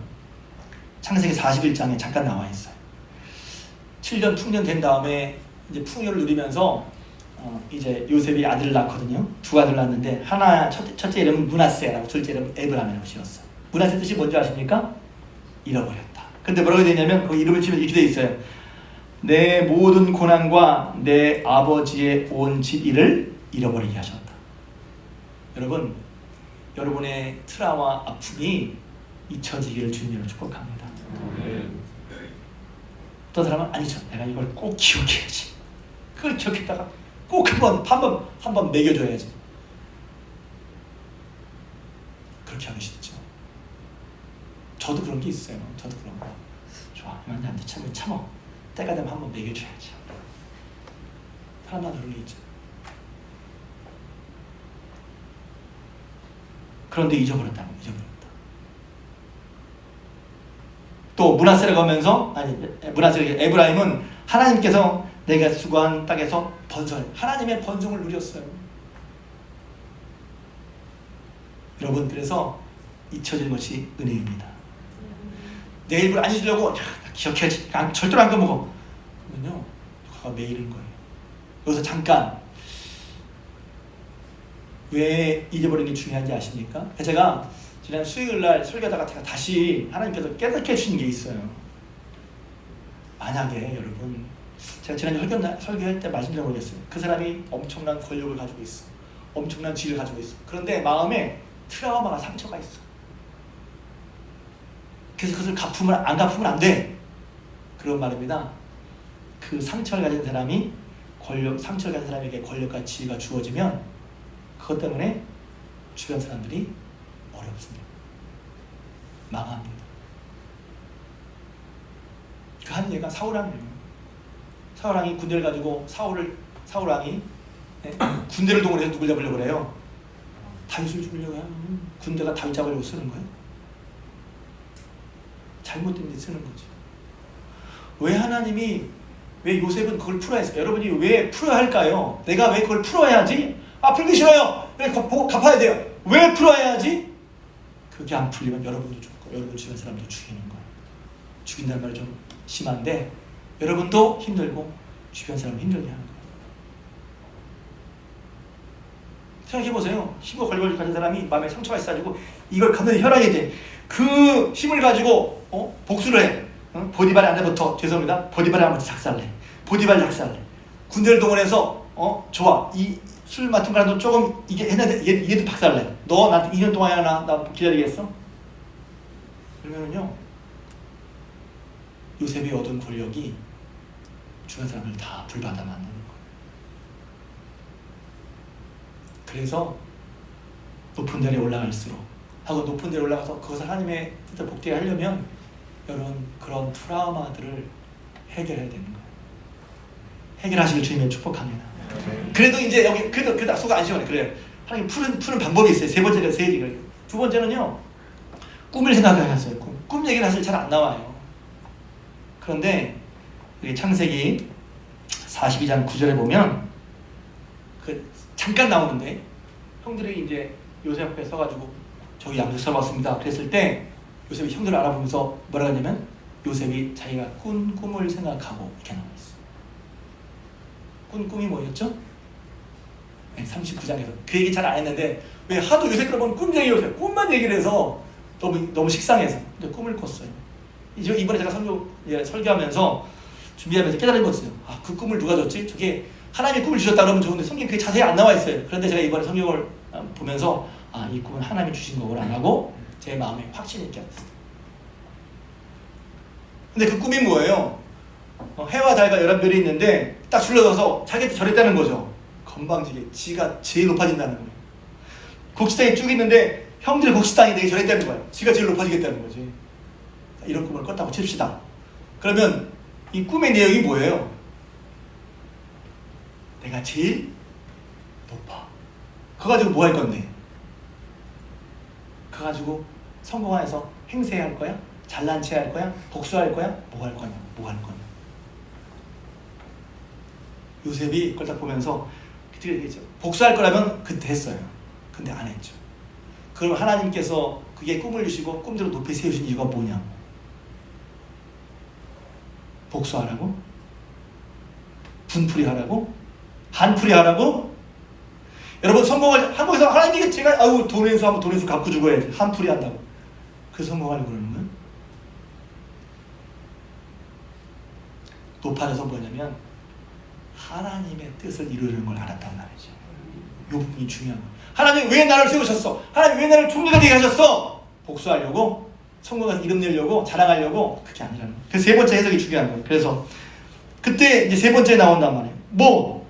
창세기 41장에 잠깐 나와 있어요. 7년 풍년 된 다음에 이제 풍요를 누리면서 이제 요셉이 아들을 낳거든요. 두 아들 낳았는데 하나 첫째 이름은 므낫세라고 둘째 이름은 에브라임이라고 지었어요. 므낫세 뜻이 뭔지 아십니까? 잃어버렸다. 근데 뭐라고 되냐면 그 이름을 치면 이렇게 돼 있어요. 내 모든 고난과 내 아버지의 온 집 일을 잃어버리게 하셨다. 여러분, 여러분의 트라우마 아픔이 잊혀지기를 주님으로 축복합니다. 어떤 사람은 아니죠. 내가 이걸 꼭 기억해야지. 그걸 기억했다가 꼭 한번 먹여줘야지. 그렇게 하기 싫죠. 저도 그런 게 있어요. 저도 그런 거. 좋아, 이만한테 참어. 때가 되면 한번 먹여줘야지. 사람마다 그런 게 있죠. 그런데 잊어버렸다. 또 므낫세를 가면서 에브라임은 하나님께서 내가 수고한 땅에서 하나님의 번성을 누렸어요. 여러분, 그래서 잊혀질 것이 은혜입니다. 내 일부를 안 잊으려고 기억해야지. 절대로 안 까먹어. 그러면요, 그가 매일인 거예요. 여기서 잠깐 왜 잊어버리는 게 중요한지 아십니까? 제가 지난 수요일날 설교하다가 제가 다시 하나님께서 깨닫게 해주신 게 있어요. 만약에 여러분, 제가 지난주 설교할 때 말씀드려 모르겠어요. 그 사람이 엄청난 권력을 가지고 있어. 엄청난 지위를 가지고 있어. 그런데 마음에 트라우마가 상처가 있어. 그래서 그것을 안 갚으면 안 돼. 그런 말입니다. 그 상처를 가진 사람이 상처를 가진 사람에게 권력과 지위가 주어지면 그것 때문에 주변 사람들이 어렵습니다. 망합니다. 그 한 예가 사울왕이에요. 사울왕이 군대를 가지고 사울왕이 군대를 동원해서 누굴 잡으려고 그래요? 다윗을 죽이려고 해요. 군대가 다윗 잡으려고 쓰는 거예요. 잘못된 데 쓰는 거지. 왜 하나님이 왜 요셉은 그걸 풀어야 했을까요? 여러분이 왜 풀어야 할까요? 내가 왜 그걸 풀어야 하지? 풀기 싫어요. 갚아야 돼요. 왜 풀어야 하지? 그게 안 풀리면 여러분도 죽고 여러분 주변 사람도 죽이는 거예요. 죽인다는 말이 좀 심한데 여러분도 힘들고 주변 사람 힘들게 하는 거예요. 생각해보세요. 힘과 권력을 가진 사람이 마음에 상처가 있어가지고 이걸 갖는 혈안이 돼. 그 힘을 가지고 복수를 해. 보디발의 아내부터 죄송합니다. 보디발의 아내부터 작살내. 보디발 작살내. 군대를 동원해서 좋아. 이 술 맡은 거라도 조금 이게 했는데 얘도 박살내. 너 나한테 2년 동안이나 나 기다리겠어? 그러면은요, 요셉이 얻은 권력이 주변 사람을 다 불받아 만드는 거예요. 그래서 높은 자리에 올라갈수록 하고 높은 자리에 올라가서 그것을 하나님의 뜻을 복되게 하려면 여러분 그런 트라우마들을 해결해야 되는 거예요. 해결하시길 주님의 축복합니다. 그래도 이제 여기 그래도 속이 안 시원해. 그래요. 하나님 푸는 방법이 있어요. 세 번째가 세 얘기가. 두 번째는요, 꿈을 생각하셨어요. 꿈 얘기는 사실 잘 안 나와요. 그런데 여기 창세기 42장 9절에 보면 잠깐 나오는데 형들이 이제 요셉 앞에 서가지고 저기 양주 써봤습니다. 그랬을 때 요셉이 형들을 알아보면서 뭐라고 했냐면 요셉이 자기가 꾼 꿈을 생각하고 이렇게 나와 있어. 꾼 꿈이 뭐였죠? 네, 39장에서 그 얘기 잘 안 했는데 왜 하도 요새 그러면 꿈쟁이 요셉 꿈만 얘기를 해서 너무 식상해서 근데 꿈을 꿨어요. 이번에 제가 설교하면서 준비하면서 깨달은 거였어요. 그 꿈을 누가 줬지? 저게 하나님이 꿈을 주셨다 그러면 좋은데 성경에 그게 자세히 안 나와 있어요. 그런데 제가 이번에 성경을 보면서 이 꿈은 하나님이 주신 거구나 하고 제 마음에 확신이 있게 됐어요. 근데 그 꿈이 뭐예요? 해와 달과 11별이 있는데 딱 줄러서서 자기한테 절했다는 거죠. 건방지게 지가 제일 높아진다는 거예요. 곡식당이 쭉 있는데 형들 곡식당이 내게 절했다는 거예요. 지가 제일 높아지겠다는 거지. 이런 꿈을 꿨다고 칩시다. 그러면 이 꿈의 내용이 뭐예요? 내가 제일 높아. 그거 가지고 뭐 할 건데? 그거 가지고 성공해서 행세할 거야? 잘난 체 할 거야? 복수할 거야? 뭐 할 거냐? 뭐 할 거냐? 요셉이 그걸 딱 보면서 그때 얘기했죠. 복수할 거라면 그때 했어요. 근데 안 했죠. 그럼 하나님께서 그게 꿈을 주시고 꿈대로 높이 세우신 이유가 뭐냐고. 복수하라고? 분풀이 하라고? 한풀이 하라고? 여러분 성공을 한국에서 하나님께 제가 돈에서 하면 돈에서 갖고 죽어야지 한풀이 한다고. 그래서 성공하려고 그러는 거예요? 높아져서 뭐냐면 하나님의 뜻을 이루는 걸 알았단 말이죠. 이 부분이 중요한 거예요. 하나님 왜 나를 세우셨어? 하나님 왜 나를 총리가 되게 하셨어? 복수하려고? 성공해서 이름 내려고? 자랑하려고? 그게 아니라는 거예요. 그래서 세 번째 해석이 중요한 거예요. 그래서 그때 이제 세 번째 나온단 말이에요. 뭐?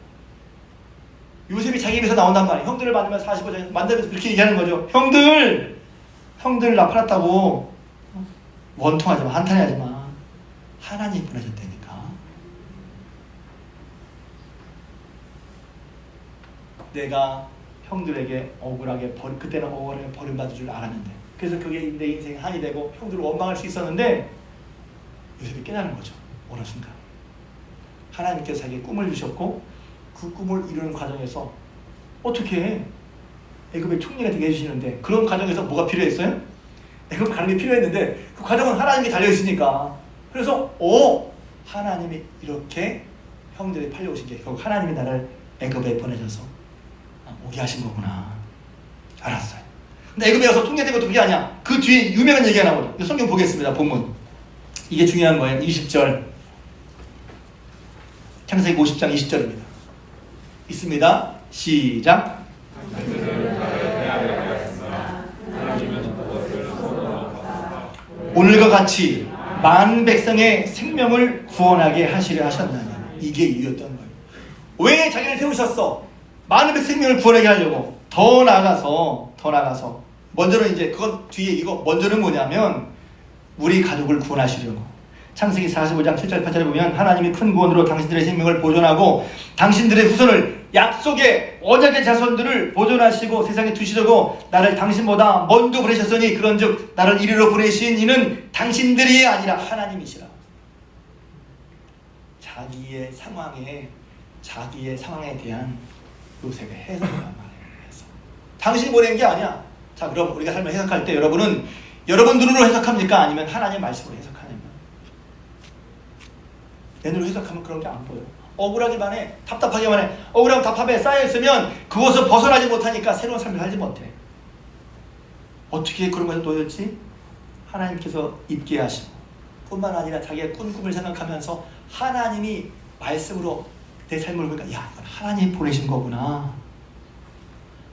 요셉이 자기 입에서 나온단 말이에요. 형들을 만나면 45장 만나면서 그렇게 얘기하는 거죠. 형들 나 팔았다고 원통하지 마, 한탄하지 마. 하나님 보내셨다니까. 내가 형들에게 억울하게 그때는 억울하게 버림받을 줄 알았는데, 그래서 그게 내 인생의 한이 되고 형들을 원망할 수 있었는데 요셉이 깨닫는 거죠. 어느 순간 하나님께서 자기의 꿈을 주셨고 그 꿈을 이루는 과정에서 어떻게 애굽의 총리가 되게 해주시는데, 그런 과정에서 뭐가 필요했어요? 애굽 가는 게 필요했는데 그 과정은 하나님께 달려있으니까. 그래서 하나님이 이렇게 형들이 팔려오신 게 결국 하나님이 나를 애굽에 보내셔서 오게 하신 거구나 알았어요. 근데 애굽에 와서 통제된 것도 그게 아니야. 그 뒤에 유명한 얘기가 나오죠. 성경 보겠습니다. 본문 이게 중요한 거예요. 20절 창세기 50장 20절입니다. 있습니다. 시작. 오늘과 같이 많은 백성의 생명을 구원하게 하시려 하셨나니. 이게 이유였던 거예요. 왜 자기를 세우셨어? 많은 백성의 생명을 구원하게 하려고. 더 나아가서 먼저는 이제 그건 뒤에 이거 먼저는 뭐냐면 우리 가족을 구원하시려고. 창세기 45장 7절 8절에 보면 하나님이 큰 구원으로 당신들의 생명을 보존하고 당신들의 후손을 약속의 언약의 자손들을 보존하시고 세상에 두시려고 나를 당신보다 먼저 보내셨으니 그런즉 나를 이리로 보내신 이는 당신들이 아니라 하나님이시라. 자기의 상황에 대한 요셉의 해석이란 말이에요. 해석. 당신이 보낸 게 아니야. 자, 그럼 우리가 삶을 해석할 때 여러분은 여러분 눈으로 해석합니까? 아니면 하나님의 말씀으로 해석하느냐? 내 눈으로 해석하면 그런 게 안 보여. 억울하기만 해. 답답하기만 해. 억울하고 답답해 쌓여있으면 그것을 벗어나지 못하니까 새로운 삶을 살지 못해. 어떻게 그런 것을 놓였지? 하나님께서 있게 하시고 뿐만 아니라 자기의 꿈을 생각하면서 하나님이 말씀으로 내 삶을 보니까 야, 이건 하나님이 보내신 거구나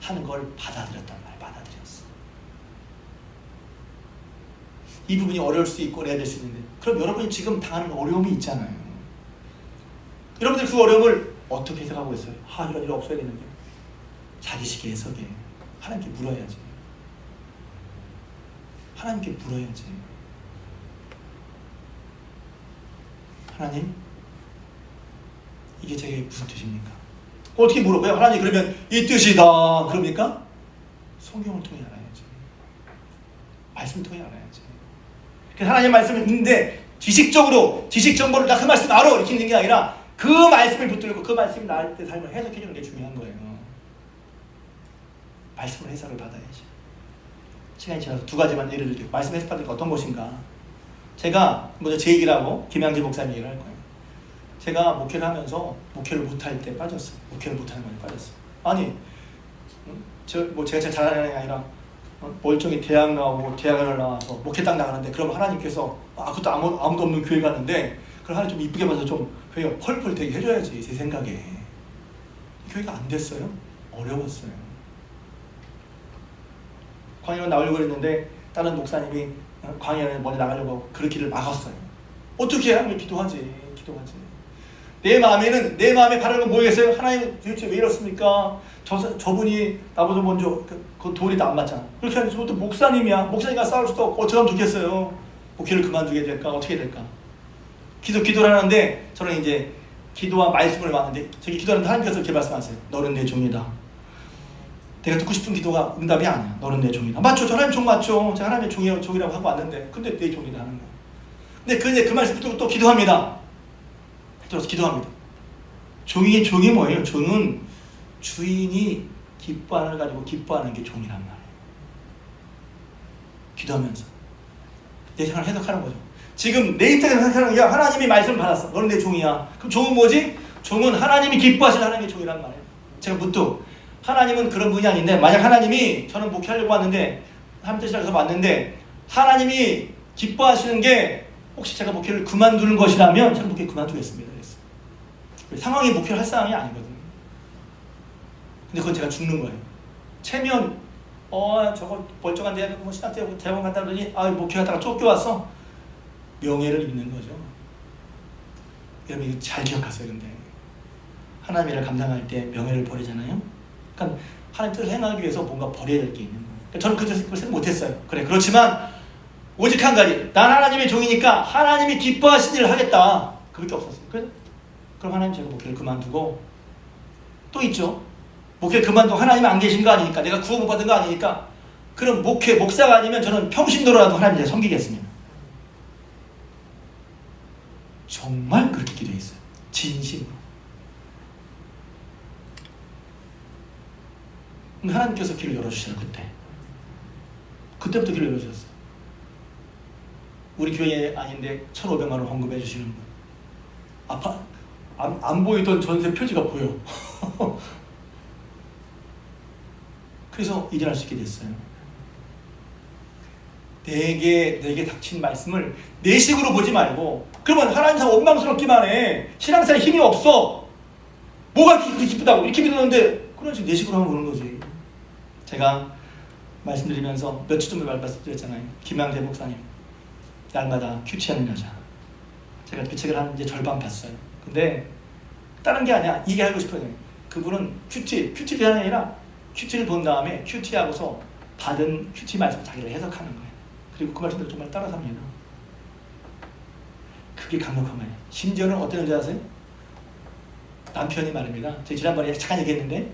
하는 걸 받아들였단 말이야. 받아들였어. 이 부분이 어려울 수 있고 어려야 될 수 있는데, 그럼 여러분이 지금 당하는 어려움이 있잖아요. 여러분들 그 어려움을 어떻게 해석하고 있어요? 이런 일 없어야겠는데. 자기식의 해석에 하나님께 물어야지. 하나님께 물어야지. 하나님, 이게 제게 무슨 뜻입니까? 어떻게 물어봐요? 하나님, 그러면 이 뜻이다 그럽니까? 성경을 통해 알아야지. 말씀을 통해 알아야지. 그래서 하나님 말씀을 읽는데 지식 정보를 나 그 말씀 알아 이렇게 있는 게 아니라 그 말씀을 붙들고 그 말씀이 나의 삶을 해석해 주는 게 중요한 거예요. 말씀을 해석을 받아야지. 시간이 지나서 두 가지만 예를 들게요. 말씀 해석 받을 게 어떤 것인가? 제가 먼저 제 얘기를 하고 김양지 목사님 얘기를 할 거예요. 제가 목회를 하면서 목회를 못할 때 빠졌어요. 목회를 못하는 거에 빠졌어요. 아니, 제가 제일 잘하는 게 아니라 멀쩡히 대학 나오고 대학을 나와서 목회 딱 나가는데, 그럼 하나님께서 그것도 아무도 없는 교회 갔는데 그럼 하나님 좀 이쁘게 봐서 좀 교회가 펄펄 되게 해줘야지. 제 생각에 교회가 안 됐어요. 어려웠어요. 광야로 나오려고 했는데 다른 목사님이 광야에 먼저 나가려고 그 길을 막았어요. 어떻게 하면 기도하지. 기도하지. 내 마음에 바라는 건 뭐겠어요? 하나님 도대체 왜 이렇습니까? 저분이 나보다 먼저 그 도리 안 맞잖아. 그렇게 하면 저것도 목사님이야. 목사님과 싸울 수도 없고 어떻게 하면 좋겠어요? 목회를 그만두게 될까? 어떻게 될까? 기도를 하는데 저는 이제 기도와 말씀을 받는데 저기 기도하는데 하나님께서 이렇게 말씀하세요. 너는 내 종이다. 내가 듣고 싶은 기도가 응답이 아니야. 너는 내 종이다. 맞죠? 저 하나님 종 맞죠? 제가 하나님의 종이라고 하고 왔는데 근데 내 종이다 하는 거야. 근데 그 말씀 듣고 또 기도합니다. 들어서 기도합니다. 종이 뭐예요? 종은 주인이 기뻐하는 걸 가지고 기뻐하는 게 종이란 말이에요. 기도하면서 내 생각을 해석하는 거죠. 지금 내 입장에서 생각하는 게 하나님이 말씀을 받았어. 너는 내 종이야. 그럼 종은 뭐지? 종은 하나님이 기뻐하시는 하나님의 종이란 말이에요. 제가 묻도 하나님은 그런 분이 아닌데 만약 하나님이 저는 목회하려고 왔는데 하나님 뜻이라서 왔는데 하나님이 기뻐하시는 게 혹시 제가 목회를 그만두는 것이라면 저는 목회 그만두겠습니다. 상황이 목회를 할 상황이 아니거든요. 근데 그건 제가 죽는 거예요. 체면 저거 멀쩡한 대학 뭐 신학대학 대학원 갔다 오더니 목회하다가 쫓겨왔어. 명예를 잃는 거죠. 여러분 이거 잘 기억하세요. 근데 하나님의 일을 감당할 때 명예를 버리잖아요. 그러니까 하나님 뜻을 행하기 위해서 뭔가 버려야 될 게 있는 거예요. 그러니까 저는 그걸 생각 못했어요. 그렇지만 오직 한 가지, 난 하나님의 종이니까 하나님이 기뻐하신 일을 하겠다. 그밖에 없었어요. 그럼 하나님 제가 목회를 그만두고 또 있죠. 목회 그만두고 하나님 안 계신 거 아니니까 내가 구원 못 받은 거 아니니까 그럼 목사가 아니면 저는 평신도로라도 하나님 제가 섬기겠습니다. 정말 그렇게 기도했어요. 진심으로. 하나님께서 길을 열어주셔요. 그때부터 길을 열어주셨어요. 우리 교회 아닌데 1,500만 원 헌금해 주시는 분. 안 보이던 전세 표지가 보여. 그래서 일어날 수 있게 됐어요. 내게 닥친 말씀을 내 식으로 보지 말고 그러면 하나님 상 원망스럽기만 해. 신앙생활에 힘이 없어. 뭐가 그렇게 기쁘다고 이렇게 믿었는데 그런 식으로 내 식으로 하면 보는 거지. 제가 말씀드리면서 며칠 전에 말씀드렸잖아요. 김양재 목사님 날마다 큐티하는 여자. 제가 그 책을 한 이제 절반 봤어요. 근데 다른 게 아니야. 이게 알고 싶어요. 그분은 큐티를 하는 게 아니라 큐티를 본 다음에 큐티하고서 받은 큐티 말씀 자기를 해석하는 거예요. 그리고 그 말씀대로 정말 따라 삽니다. 그게 강력한 거예요. 심지어는 어떤 여자 아세요? 남편이 말입니다. 제가 지난번에 잠깐 얘기했는데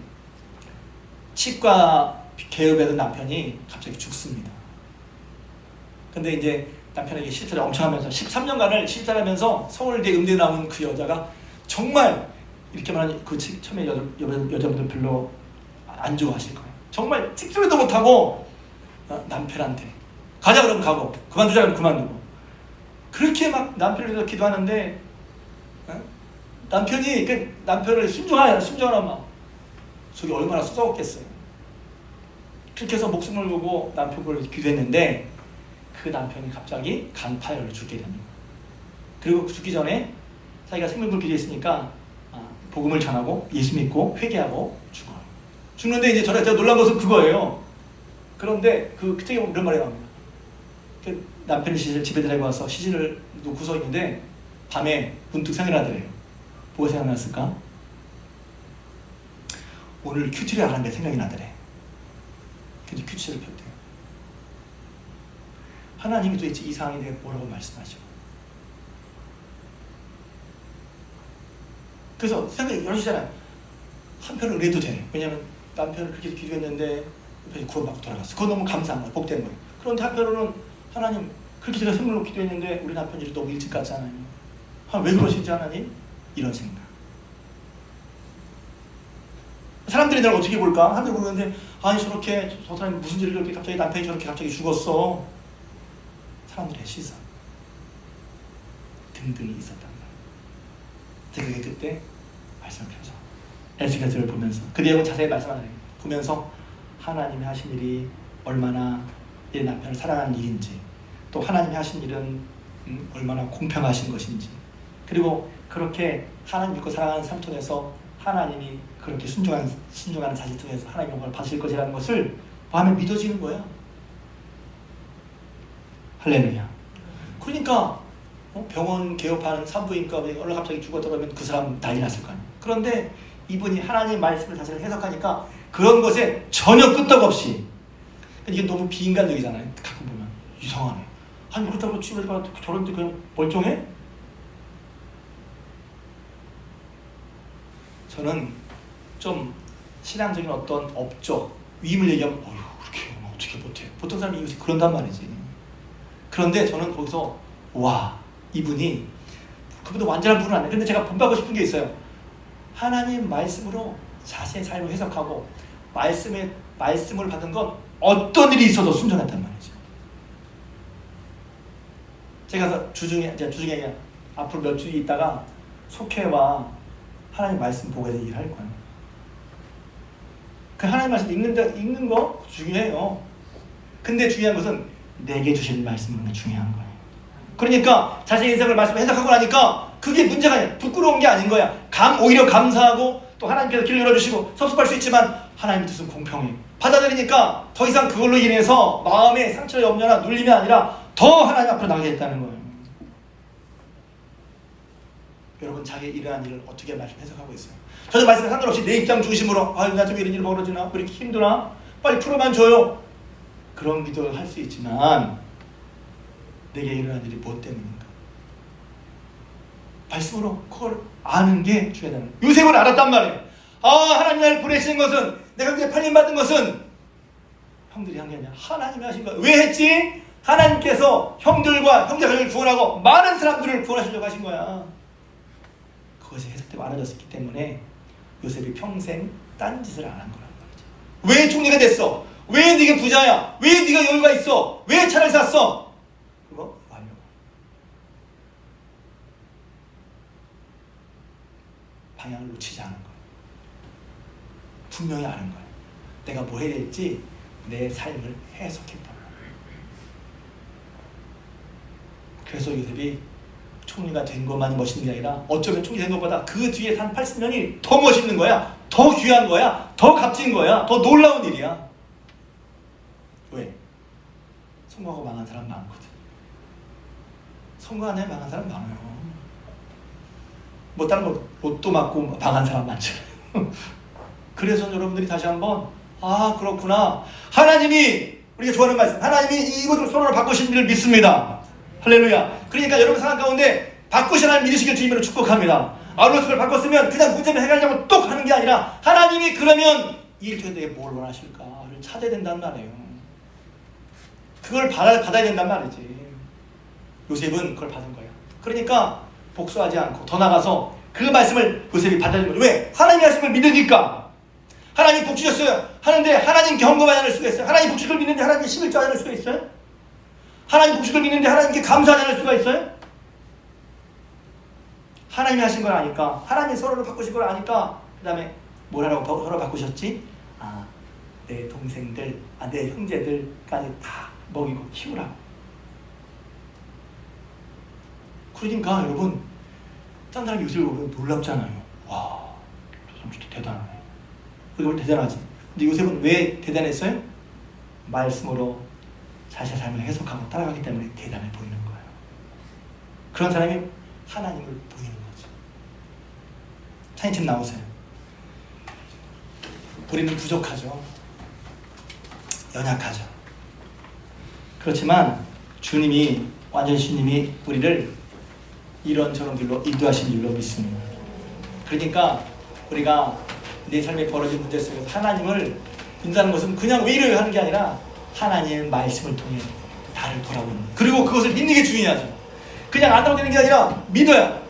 치과 개업하던 남편이 갑자기 죽습니다. 근데 이제 남편에게 실태를 엄청 하면서 13년간을 실태하면서 서울대 음대 나온 그 여자가 정말 이렇게 말하는 그 처음에 여자분들 별로 안 좋아하실 거예요. 정말 찍소리도 못하고 남편한테 가자 그러면 가고 그만두자 그러면 그만두고 그렇게 막 남편을 위해서 기도하는데 남편이 남편을 순종하는 마음 속이 얼마나 썩었겠어요. 그렇게 해서 목숨을 걸고 남편 걸 기도했는데 그 남편이 갑자기 간파열로 죽게 됩니다. 그리고 죽기 전에 자기가 생명을 기도했으니까 복음을 전하고 예수 믿고 회개하고 죽어요. 죽는데 이제 제가 놀란 것은 그거예요. 그런데 그 책에 보면 이런 말이 나옵니다. 그 남편이 집에 데리고 와서 시신을 놓고서 있는데 밤에 문득 생각나더래요. 뭐가 생각났을까? 오늘 큐티를 하는 게 생각이 나더래. 근데 큐티를 폈대요. 하나님이 도대체 이 상황에 대해 뭐라고 말씀하죠? 그래서 생각이 여러시잖아요. 한편은 의뢰도 돼. 왜냐하면 남편을 그렇게 기도했는데 남편이 구원받고 돌아갔어. 그건 너무 감사한 거예요. 복된 거예요. 그런데 한편으로는 하나님 그렇게 제가 생명을 기도했는데 우리 남편이 너무 일찍 갔잖아요. 왜 그러시지 하나님? 이런 생각. 사람들이 나를 어떻게 볼까? 사람들이 보는데 아니 저렇게 저 사람이 무슨 일을 이렇게 갑자기 남편이 저렇게 갑자기 죽었어. 사람들의 시선 등등이 있었단 말이에요. 제가 그때 말씀을 펴서 에스겔서를 보면서 그 내용은 자세히 말씀하는 보면서 하나님이 하신 일이 얼마나 내 남편을 사랑하는 일인지 또 하나님이 하신 일은 얼마나 공평하신 것인지 그리고 그렇게 하나님 믿고 사랑하는 삶 통해서 하나님이 그렇게 순종하는 자질 통해서 하나님의 영광을 받으실 것이라는 것을 마음에 믿어지는 거야. 할렐루야. 그러니까 병원 개업하는 산부인과 어느 갑자기 죽었다 그러면 그 사람 난리 났을 거 아니에요. 그런데 이분이 하나님의 말씀을 자세히 해석하니까 그런 것에 전혀 끄떡없이, 이게 너무 비인간적이잖아요. 가끔 보면 이상하네. 아니 그렇다고 치료가 저런데 그냥 멀쩡해? 저는 좀 신앙적인 어떤 업적 위임을 얘기하면 그렇게 어떻게 못해. 보통 사람이 이것이 그런단 말이지. 그런데 저는 거기서 와, 이분이 그분도 완전한 분은 아니에요. 근데 제가 본받고 싶은 게 있어요. 하나님 말씀으로 자신의 삶을 해석하고 말씀을 받은 건 어떤 일이 있어도 순종했단 말이죠. 제가 주중에 앞으로 몇 주 있다가 속회와 하나님 말씀 보고서 얘기를 할 거예요. 그 하나님 말씀 읽는 거 중요해요. 근데 중요한 것은 내게 주신 말씀이 중요한 거예요. 그러니까 자신의 인생을 말씀을 해석하고 나니까 그게 문제가 아니야. 부끄러운 게 아닌 거야. 오히려 감사하고 또 하나님께서 길을 열어주시고 섭섭할 수 있지만 하나님의 뜻은 공평해. 받아들이니까 더 이상 그걸로 인해서 마음에 상처나 염려나 눌림이 아니라 더 하나님 앞으로 나가게 됐다는 거예요. 여러분 자기 일어난 일을 어떻게 말씀 해석하고 있어요? 저는 말씀 상관없이 내 입장 중심으로 나한테 왜 이런 일이 벌어지나? 왜 이렇게 힘드나? 빨리 풀어만 줘요. 그런 기도를 할 수 있지만 내게 일어난 일이 무엇 때문인가? 말씀으로 그걸 아는 게 중요하다는 거예요. 요셉은 알았단 말이에요. 하나님 나를 보내시는 것은, 내가 그때 팔림받은 것은 형들이 한 게 아니라 하나님이 하신 거야. 왜 했지? 하나님께서 형들과 형제 가족을 구원하고 많은 사람들을 구원하시려고 하신 거야. 그것이 해석되고 알아졌기 때문에 요셉이 평생 딴짓을 안 한 거란 말이죠. 왜 총리가 됐어? 왜 네가 부자야? 왜 네가 여유가 있어? 왜 차를 샀어? 그거 완료. 방향을 놓치지 않은 거예요. 분명히 아는 거예요. 내가 뭐 해야 될지 내 삶을 해석했단 말이에요. 그래서 요셉이 총리가 된 것만이 멋있는 게 아니라 어쩌면 총리 된 것보다 그 뒤에 산 80년이 더 멋있는 거야. 더 귀한 거야. 더 값진 거야. 더 놀라운 일이야. 왜? 성공하고 망한 사람 많거든. 성공 안 해 망한 사람 많아요. 뭐 다른 거 로또 맞고 망한 사람 많잖아요. 그래서 여러분들이 다시 한번 그렇구나. 하나님이, 우리가 좋아하는 말씀, 하나님이 이것을 서로를 바꾸신 일을 믿습니다. 할렐루야. 그러니까 여러분 상황 가운데 바꾸신 하나님 믿으시길 주님으로 축복합니다. 아울러스를 바꿨으면 그냥 문제만 해결하려고 똑 하는 게 아니라 하나님이 그러면 이 일 통해 뭘 원하실까를 찾아야 된단 말이에요. 그걸 받아야 된단 말이지. 요셉은 그걸 받은 거예요. 그러니까 복수하지 않고 더 나가서 그 말씀을 요셉이 받아들인 거예요. 왜? 하나님의 말씀을 믿으니까. 하나님 복 주셨어요. 하는데 하나님 경고하지 않을 수가 있어요. 하나님 복식을 믿는데 하나님께 11조 안 할 수가 있어요? 하나님 복식을 믿는데 하나님께 감사하지 않을 수가 있어요? 하나님이 하신 걸 아니까, 하나님이 서로를 바꾸신 걸 아니까, 그 다음에 뭘 하라고 서로 바꾸셨지? 내 동생들, 내 형제들까지 다 먹이고 키우라고. 그러니까 여러분, 딴 사람이 요셉을 보면 놀랍잖아요. 와, 저 사람 진짜 대단하네. 그리고 대단하지. 근데 요셉은 왜 대단했어요? 말씀으로 자신의 삶을 해석하고 따라가기 때문에 대단해 보이는 거예요. 그런 사람이 하나님을 보이는 거죠. 찬이팀 나오세요. 우리는 부족하죠. 연약하죠. 그렇지만 주님이, 완전 주님이 우리를 이런저런 길로 인도하신 줄로 믿습니다. 그러니까 우리가 내 삶에 벌어진 문제 속에서 하나님을 인도하는 것은 그냥 왜 이래요 하는 게 아니라 하나님의 말씀을 통해 나를 돌아보는, 그리고 그것을 믿는 게 중요하죠. 그냥 안다고 되는 게 아니라 믿어야.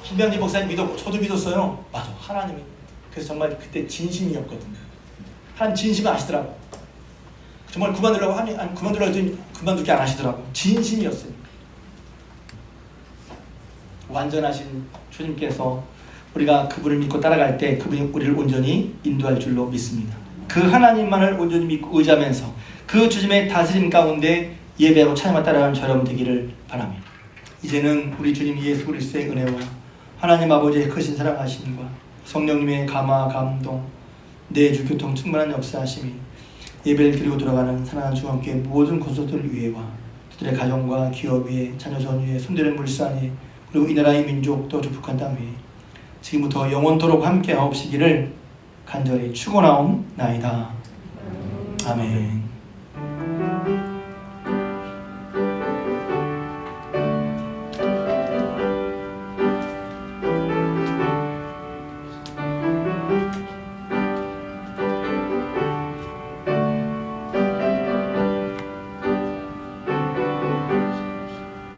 김병지 목사님 믿었고 저도 믿었어요. 맞아, 하나님이. 그래서 정말 그때 진심이었거든요. 하나님 진심을 아시더라고. 정말 그만두려고 하니, 아니 그만두려고 했더니 그만두게 안 하시더라고. 진심이었어요. 완전하신 주님께서 우리가 그분을 믿고 따라갈 때 그분이 우리를 온전히 인도할 줄로 믿습니다. 그 하나님만을 온전히 믿고 의지하면서 그 주님의 다스림 가운데 예배하고 찬양을 따라가는 저여러분 되기를 바랍니다. 이제는 우리 주님 예수 그리스도의 은혜와 하나님 아버지의 크신 사랑하심과 성령님의 감화 감동, 내주 교통 충만한 역사하심이 예배를 드리고 돌아가는 사랑하는 주님께 모든 구속들을 위해와 그들의 가정과 기업 위에 자녀손 위에 손대는 물산 위에 그리고 이 나라의 민족도 조국한 땅 위에 지금부터 영원토록 함께하옵시기를 간절히 축원하옵나이다. 아멘.